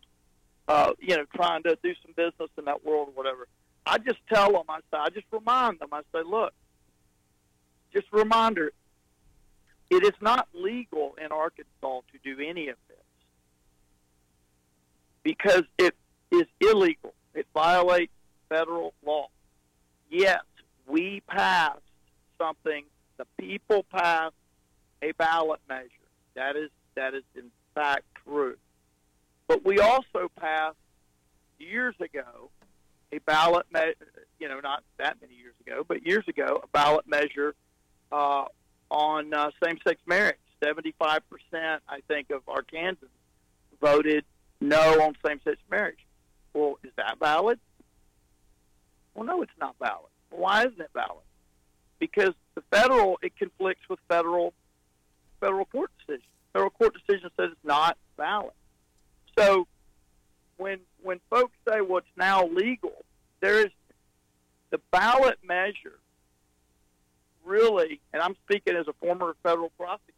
trying to do some business in that world or whatever, I just tell them, I just remind them, I say, look, just a reminder, it is not legal in Arkansas to do any of this because it is illegal. It violates federal law. Yes, we passed something. The people passed a ballot measure. That is in fact true. But we also passed years ago a ballot measure, not that many years ago, but years ago, a ballot measure on same-sex marriage. 75%, I think, of Arkansans voted no on same-sex marriage. Well, is that valid? Well, no, it's not valid. Well, why isn't it valid? Because it conflicts with federal court decision. Federal court decision says it's not valid. So when folks say what's now legal, there is the ballot measure really, and I'm speaking as a former federal prosecutor,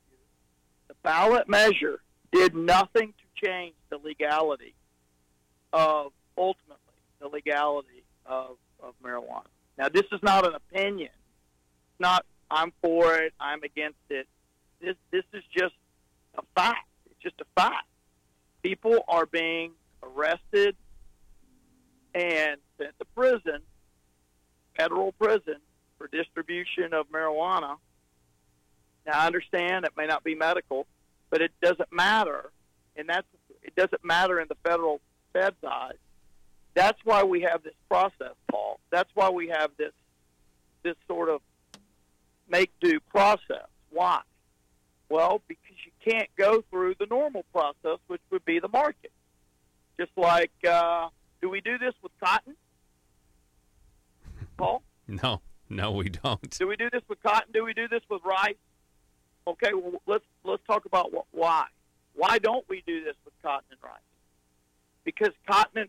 the ballot measure did nothing to change the legality of marijuana. Now, this is not an opinion. It's not I'm for it, I'm against it. This is just a fact. It's just a fact. People are being arrested and sent to prison, federal prison, for distribution of marijuana. Now, I understand it may not be medical, but it doesn't matter, and it doesn't matter in the federal Fed's eyes. That's why we have this process, Paul. That's why we have this sort of make-do process. Why? Well, because you can't go through the normal process, which would be the market. Just like, do we do this with cotton, Paul? No, we don't. Do we do this with cotton? Do we do this with rice? Okay, well, let's talk about why. Why don't we do this with cotton and rice? Because cotton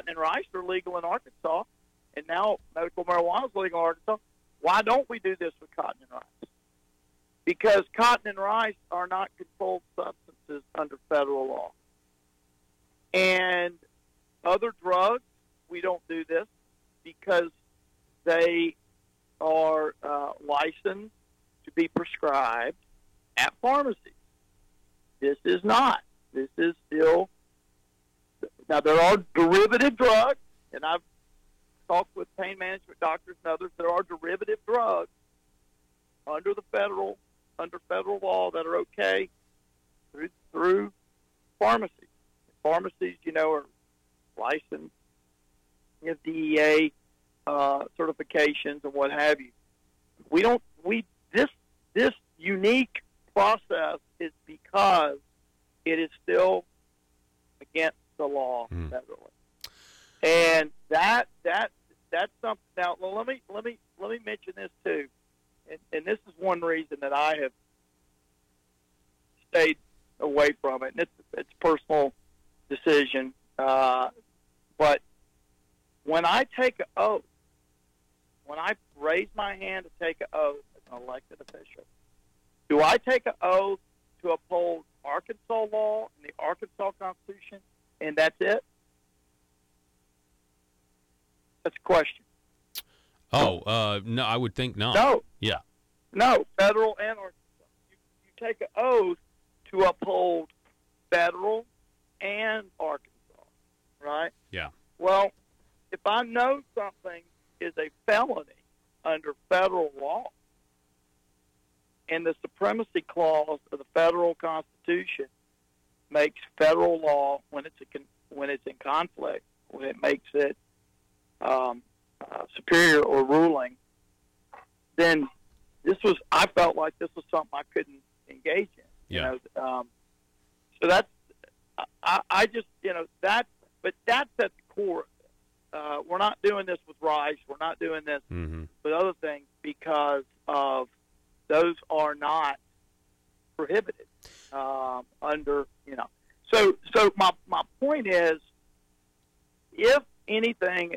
and rice are legal in Arkansas, and now medical marijuana is legal in Arkansas. Why don't we do this with cotton and rice? Because cotton and rice are not controlled substances under federal law. And other drugs, we don't do this because they are licensed to be prescribed at pharmacies. This is not. This is still. Now, there are derivative drugs, and I've talked with pain management doctors and others. There are derivative drugs under federal law that are okay through pharmacies. Pharmacies, are licensed, have DEA certifications and what have you. This unique process is because it is still against the law federally, and that's something. Now, let me mention this too, and this is one reason that I have stayed away from it, and it's a personal decision. But when I take an oath, when I raise my hand to take an oath as an elected official, do I take an oath to uphold Arkansas law and the Arkansas Constitution, and that's it? That's a question. Oh, no, I would think not. No. Yeah. No, federal and Arkansas. You take an oath to uphold federal and Arkansas, right? Yeah. Well, if I know something is a felony under federal law, and the Supremacy Clause of the federal Constitution makes federal law, when it's in conflict, when it makes it superior or ruling, then I felt like this was something I couldn't engage in. Yeah. You know, so that's, I just, you know, but that's at the core of it. We're not doing this with rice. We're not doing this with other things because of those are not prohibited under, you know. So my point is, if anything,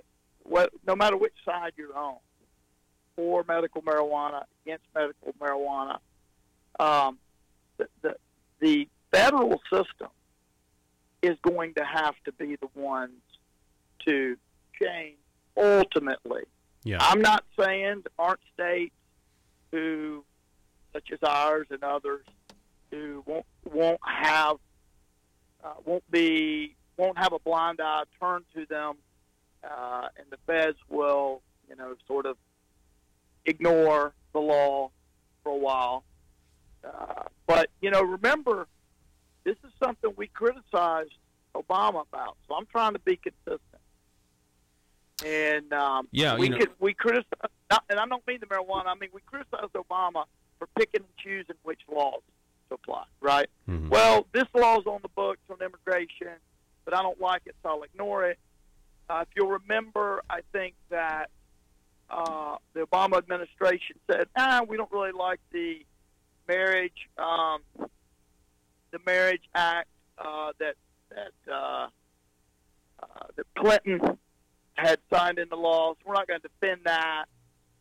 no matter which side you're on, for medical marijuana, against medical marijuana, the federal system is going to have to be the ones to change ultimately. Yeah. I'm not saying there aren't states who, such as ours and others, who won't have a blind eye turned to them, and the feds will, you know, sort of ignore the law for a while. But, you know, remember, this is something we criticized Obama about, so I'm trying to be consistent. And we criticize, and I don't mean the marijuana. I mean we criticize Obama for picking and choosing which laws to apply. Right? Mm-hmm. Well, this law's on the books on immigration, but I don't like it, so I'll ignore it. If you'll remember, I think that the Obama administration said, we don't really like the marriage act that Clinton had signed into law, so we're not going to defend that.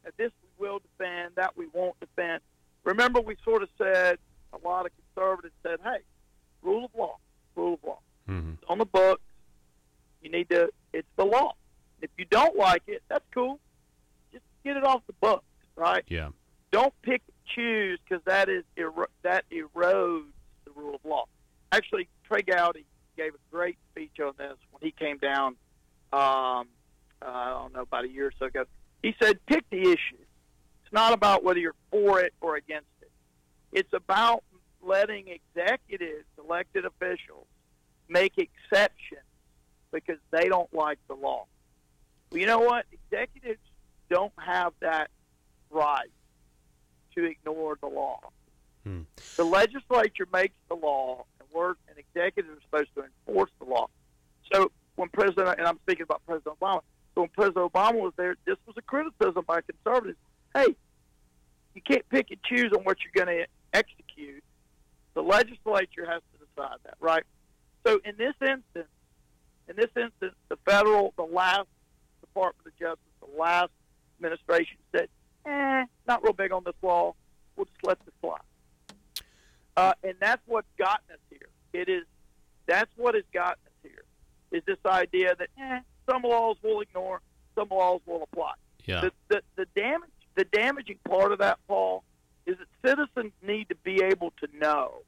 And this we will defend, that we won't defend. Remember, we sort of said, a lot of conservatives said, hey, rule of law. Mm-hmm. It's on the books. It's the law. If you don't like it, that's cool. Just get it off the books, right? Yeah. Don't pick and choose, because that erodes the rule of law. Actually, Trey Gowdy gave a great speech on this when he came down, I don't know, about a year or so ago. He said, pick the issue. It's not about whether you're for it or against it. It's about letting executives, elected officials, make exceptions because they don't like the law. Well, you know what? Executives don't have that right to ignore the law. The legislature makes the law, and executives are supposed to enforce the law. So when and I'm speaking about President Obama, so when President Obama was there, this was a criticism by conservatives. Hey, you can't pick and choose on what you're going to execute. The legislature has to decide that, right? So in this instance, the last Department of Justice, the last administration said, not real big on this law. We'll just let this slide. And that's what's gotten us here. That's what has gotten us here, is this idea that some laws we'll ignore, some laws will apply. Yeah. The damaging part of that, Paul, is that citizens need to be able to know.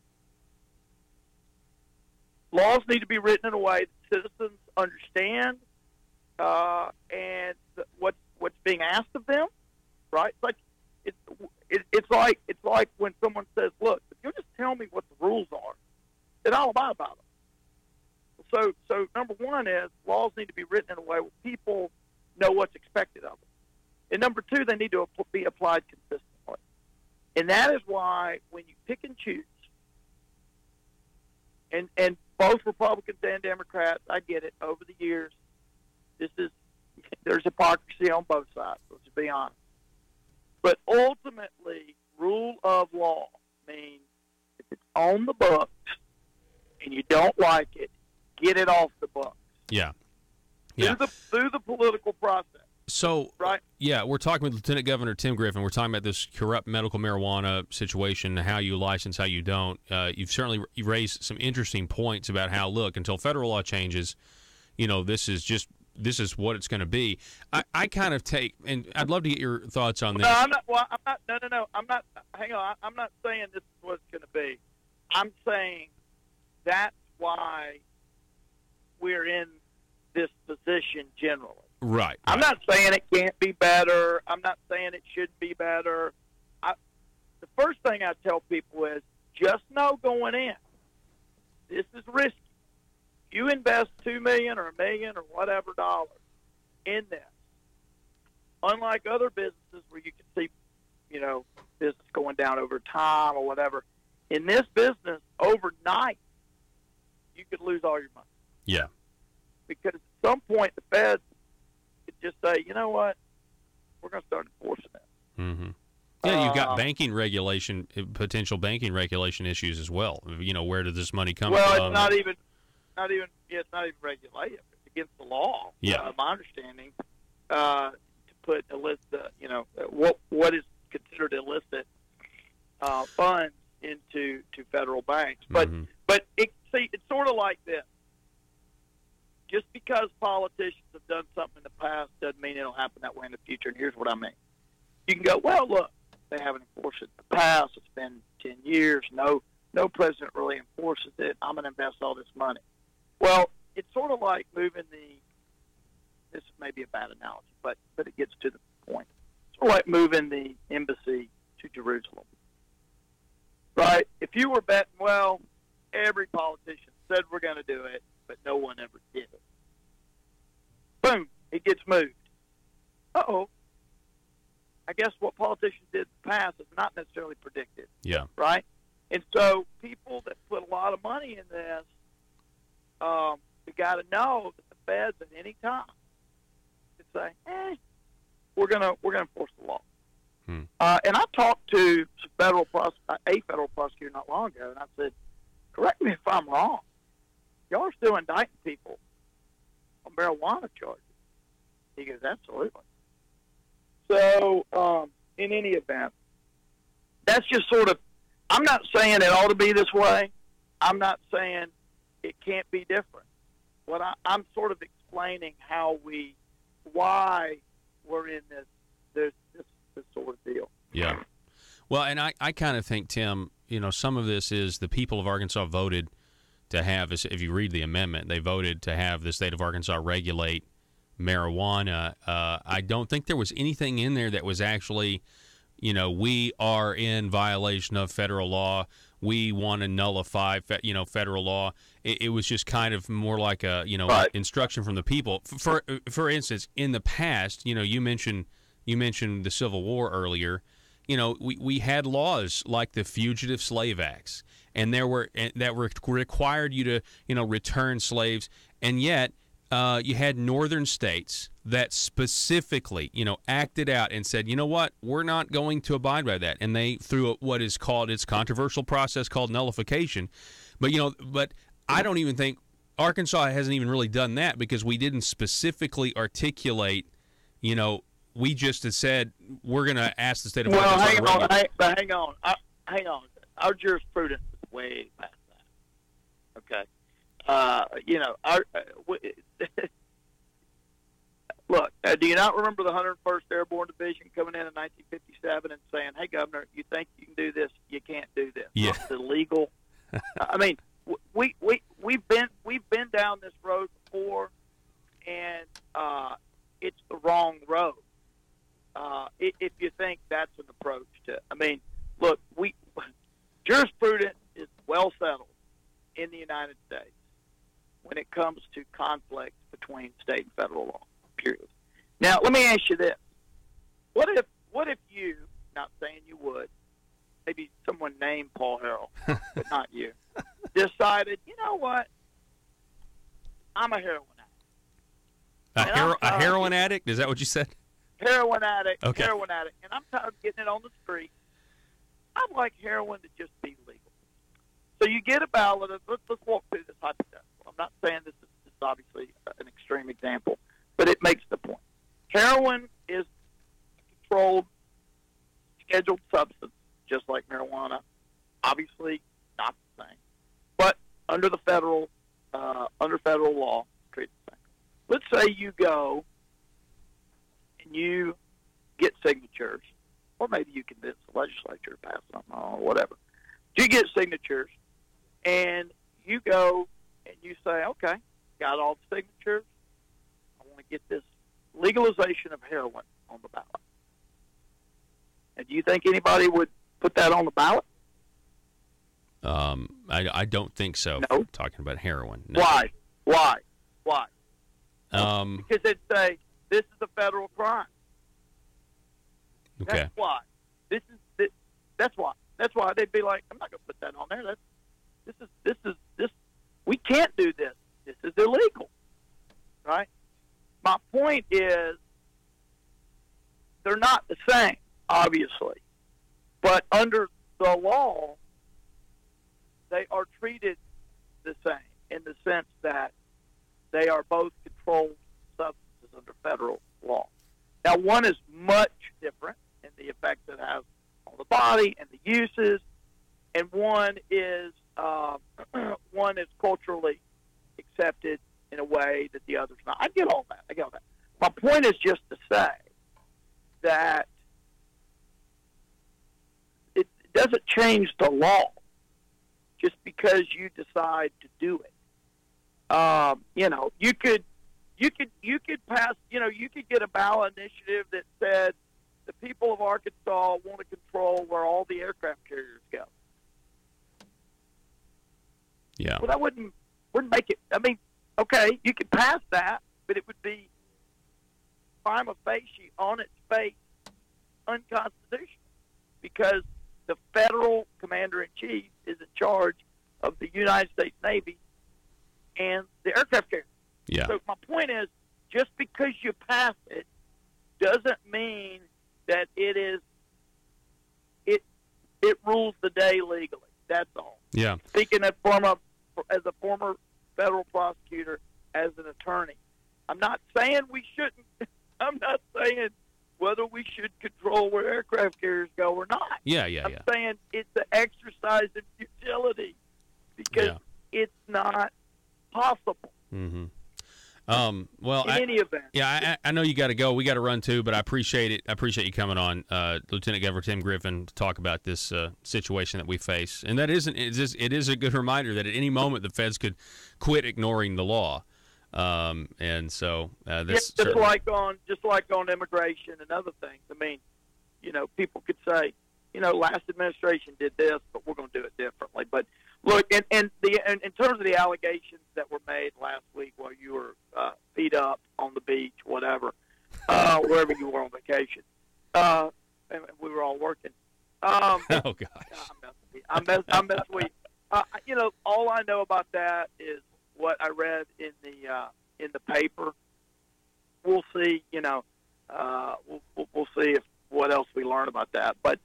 Laws need to be written in a way that citizens understand, and what's being asked of them. Right? It's like when someone says, "Look, if you'll just tell me what the rules are, then I'll abide by them." So number one is laws need to be written in a way where people know what's expected of them. And number two, they need to be applied consistently. And that is why when you pick and choose, and both Republicans and Democrats, I get it, over the years, there's hypocrisy on both sides, let's be honest. But ultimately, rule of law means if it's on the books and you don't like it, get it off the books. Yeah. Through the political process. So, right? Yeah, we're talking with Lieutenant Governor Tim Griffin. We're talking about this corrupt medical marijuana situation, how you license, how you don't. You've certainly raised some interesting points about how, look, until federal law changes, this is what it's going to be. I kind of take, and I'd love to get your thoughts on this. No, I'm not. Well, I'm not. No. I'm not. Hang on. I'm not saying this is what it's going to be. I'm saying that's why we're in this position generally. Right. I'm not saying it can't be better. I'm not saying it should be better. The first thing I tell people is just know going in, this is risky. You invest $2 million or $1 million or whatever dollars in this, unlike other businesses where you can see business going down over time or whatever. In this business, overnight, you could lose all your money. Yeah. Because at some point, the Feds could just say, you know what, we're going to start enforcing that. Mm-hmm. Yeah, you've got banking regulation, potential banking regulation issues as well. Where did this money come from? Well, it's not even regulated. It's against the law. Yeah. My understanding, to put illicit, what is considered illicit funds into federal banks. But it's sort of like this. Just because politicians have done something in the past doesn't mean it'll happen that way in the future. And here's what I mean. You can go, well, look, they haven't enforced it in the past. It's been 10 years. No president really enforces it. I'm going to invest all this money. Well, it's sort of like moving this may be a bad analogy, but it gets to the point. It's sort of like moving the embassy to Jerusalem. Right? If you were betting, well, every politician said we're going to do it, but no one ever did it. Boom, it gets moved. Uh-oh. I guess what politicians did in the past is not necessarily predicted. Yeah. Right? And so people that put a lot of money in this, you got to know that the Feds at any time could say, we're gonna enforce the law. And I talked to a federal prosecutor not long ago, and I said, correct me if I'm wrong. Y'all are still indicting people on marijuana charges. He goes, absolutely. So, in any event, that's just sort of, I'm not saying it ought to be this way. I'm not saying it can't be different. What I'm sort of explaining why we're in this sort of deal. Yeah. Well, and I kind of think, Tim, some of this is the people of Arkansas voted to have, if you read the amendment, they voted to have the state of Arkansas regulate marijuana. I don't think there was anything in there that was actually, we are in violation of federal law. We want to nullify, federal law. It was just kind of more like a, right. instruction from the people. For instance, in the past, you mentioned the Civil War earlier. We had laws like the Fugitive Slave Acts, and that required you to, return slaves, and yet you had northern states that specifically, acted out and said, you know what, we're not going to abide by that, and they through what is called its controversial process called nullification. But I don't even think Arkansas hasn't even really done that because we didn't specifically articulate, we just had said we're going to ask the state of Arkansas. Hang on. Our jurisprudence is way past that. Okay. Look, do you not remember the 101st Airborne Division coming in 1957 and saying, "Hey, Governor, you think you can do this? You can't do this. Yeah. It's illegal." I mean, we've been down this road before, and it's the wrong road. If you think that's an approach to, look, jurisprudence is well settled in the United States when it comes to conflict between state and federal law. Period. Now, let me ask you this: what if you, not saying you would, maybe someone named Paul Harrell, but not you, decided, you know what, I'm a heroin addict. A heroin addict? Is that what you said? Heroin addict, okay. Heroin addict, and I'm tired of getting it on the street. I'd like heroin to just be legal. So you get a ballot. Let's walk through this hypothetical. I'm not saying this is obviously an extreme example, but it makes the point. Heroin is a controlled, scheduled substance, just like marijuana. Obviously, not the same, but under federal law, treated the same. Let's say you go and you get signatures, or maybe you convince the legislature to pass something or whatever. You get signatures, and you go and you say, okay, got all the signatures. I want to get this legalization of heroin on the ballot. And do you think anybody would put that on the ballot? I don't think so. No. Talking about heroin. No. Why? Because they'd say this is a federal crime. Okay. That's why. That's why. That's why they'd be like, I'm not going to put that on there. This. We can't do this. This is illegal, right? My point is, they're not the same, obviously, but under the law, they are treated the same in the sense that they are both controlled substances under federal law. Now, one is much different in the effect it has on the body and the uses, and one is culturally accepted in a way that the other's not. I get all that. My point is just to say that it doesn't change the law just because you decide to do it. You could pass. You could get a ballot initiative that said the people of Arkansas want to control where all the aircraft carriers go. Yeah. Well, that wouldn't make it. I mean, okay, you could pass that, but it would be prima facie on its face unconstitutional because the federal commander-in-chief is in charge of the United States Navy and the aircraft carrier. Yeah. So my point is, just because you pass it doesn't mean that it rules the day legally. That's all. Yeah. Speaking as a former federal prosecutor, as an attorney, I'm not saying we shouldn't. I'm not saying whether we should control where aircraft carriers go or not. I'm saying it's an exercise in futility because it's not possible. Mm-hmm. Well, in any event. Yeah, I know you got to go. We got to run too, but I appreciate it. I appreciate you coming on, Lieutenant Governor Tim Griffin, to talk about this situation that we face. And that it is a good reminder that at any moment the feds could quit ignoring the law. And so this just like on immigration and other things. I mean, people could say, last administration did this, but we're going to do it differently. But look, in terms of the allegations that were made last week while you were feet up on the beach, whatever, wherever you were on vacation, and we were all working. Oh gosh, I'm messing with you. All I know about that is what I read in the paper. We'll see. We'll see what else we learn about that. But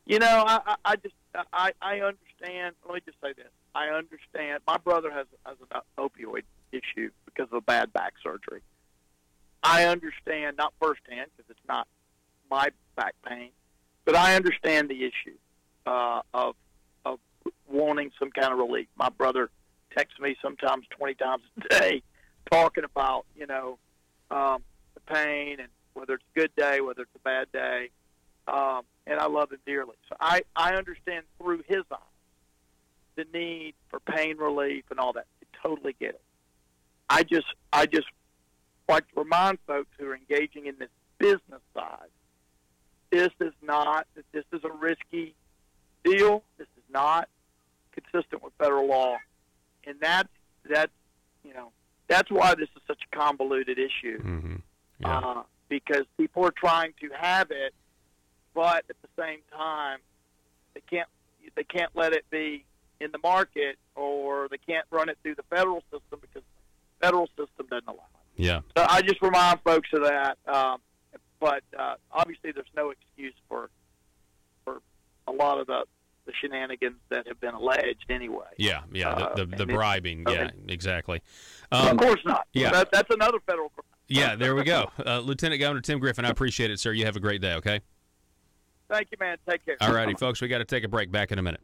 I understand. Let me just say this. I understand. My brother has an opioid issue because of a bad back surgery. I understand, not firsthand because it's not my back pain, but I understand the issue of wanting some kind of relief. My brother texts me sometimes 20 times a day talking about, the pain and whether it's a good day, whether it's a bad day. And I love him dearly. So I understand through his eyes the need for pain relief and all that. I totally get it. I just like to remind folks who are engaging in this business side, this is a risky deal. This is not consistent with federal law. And that's why this is such a convoluted issue. Mm-hmm. Yeah. Because people are trying to have it, but at the same time, they can't let it be in the market, or they can't run it through the federal system because the federal system doesn't allow it. Yeah. So I just remind folks of that. But obviously, there's no excuse for a lot of the shenanigans that have been alleged anyway. Yeah. The bribing. Yeah, exactly. Of course not. Yeah. That's another federal crime. Yeah, there we go. Lieutenant Governor Tim Griffin, I appreciate it, sir. You have a great day, okay? Thank you, man. Take care. All righty, folks, we got to take a break. Back in a minute.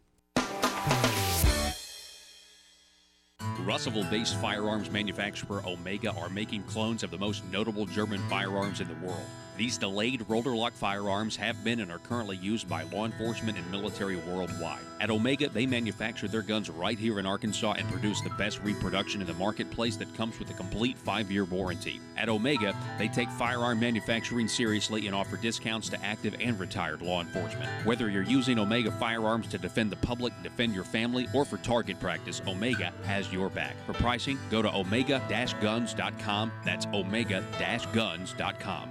Russellville-based firearms manufacturer Omega are making clones of the most notable German firearms in the world. These delayed rotor lock firearms have been and are currently used by law enforcement and military worldwide. At Omega, they manufacture their guns right here in Arkansas and produce the best reproduction in the marketplace that comes with a complete 5-year warranty. At Omega, they take firearm manufacturing seriously and offer discounts to active and retired law enforcement. Whether you're using Omega firearms to defend the public, defend your family, or for target practice, Omega has your back. For pricing, go to omega-guns.com. That's omega-guns.com.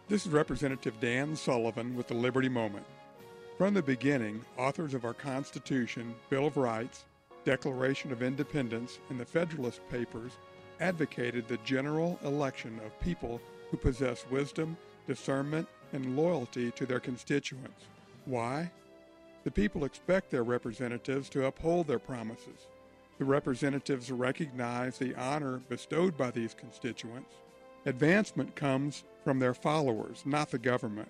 This is Representative Dan Sullivan with the Liberty Moment. From the beginning, authors of our Constitution, Bill of Rights, Declaration of Independence, and the Federalist Papers advocated the general election of people who possess wisdom, discernment, and loyalty to their constituents. Why? The people expect their representatives to uphold their promises. The representatives recognize the honor bestowed by these constituents. Advancement comes from their followers, not the government.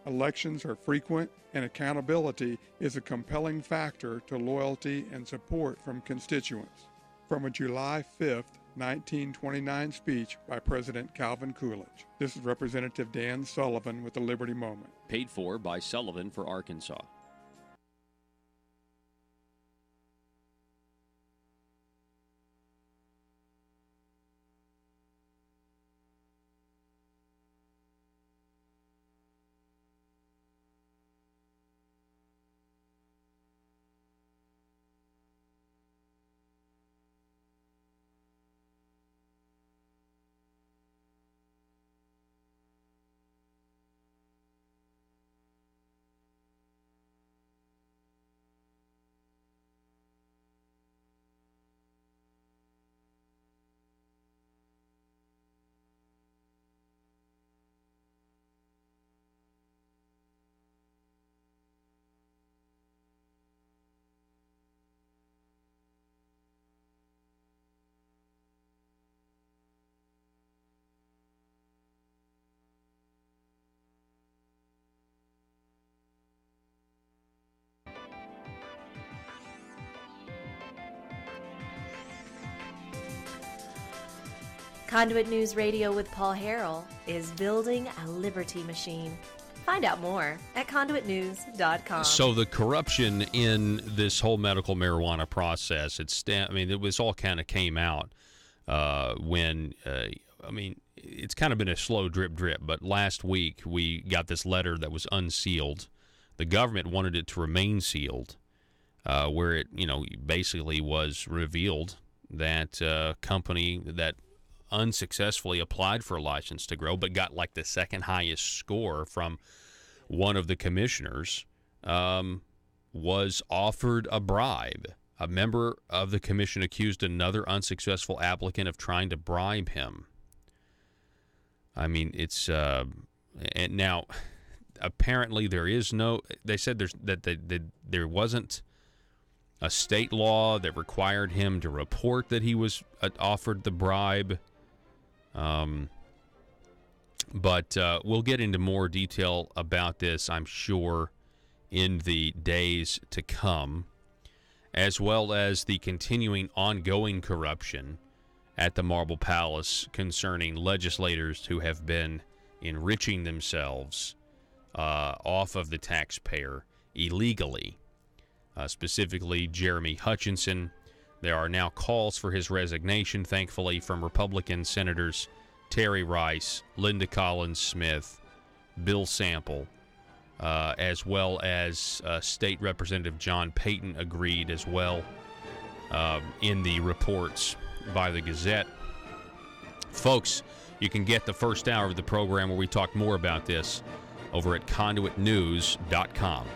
Elections are frequent, and accountability is a compelling factor to loyalty and support from constituents. From a July 5th, 1929 speech by President Calvin Coolidge. This is Representative Dan Sullivan with the Liberty Moment. Paid for by Sullivan for Arkansas. Conduit News Radio with Paul Harrell is building a liberty machine. Find out more at conduitnews.com. So the corruption in this whole medical marijuana process, it was all kind of came out when, it's kind of been a slow drip, but last week we got this letter that was unsealed. The government wanted it to remain sealed, where it, basically was revealed that company that unsuccessfully applied for a license to grow but got like the second highest score from one of the commissioners was offered a bribe. A member of the commission accused another unsuccessful applicant of trying to bribe him. I mean, it's and now apparently there is no. They said there wasn't a state law that required him to report that he was offered the bribe. But we'll get into more detail about this, I'm sure, in the days to come, as well as the continuing ongoing corruption at the Marble Palace concerning legislators who have been enriching themselves off of the taxpayer illegally, specifically Jeremy Hutchinson. There are now calls for his resignation, thankfully, from Republican Senators Terry Rice, Linda Collins-Smith, Bill Sample, as well as State Representative John Payton agreed as well in the reports by the Gazette. Folks, you can get the first hour of the program where we talk more about this over at conduitnews.com.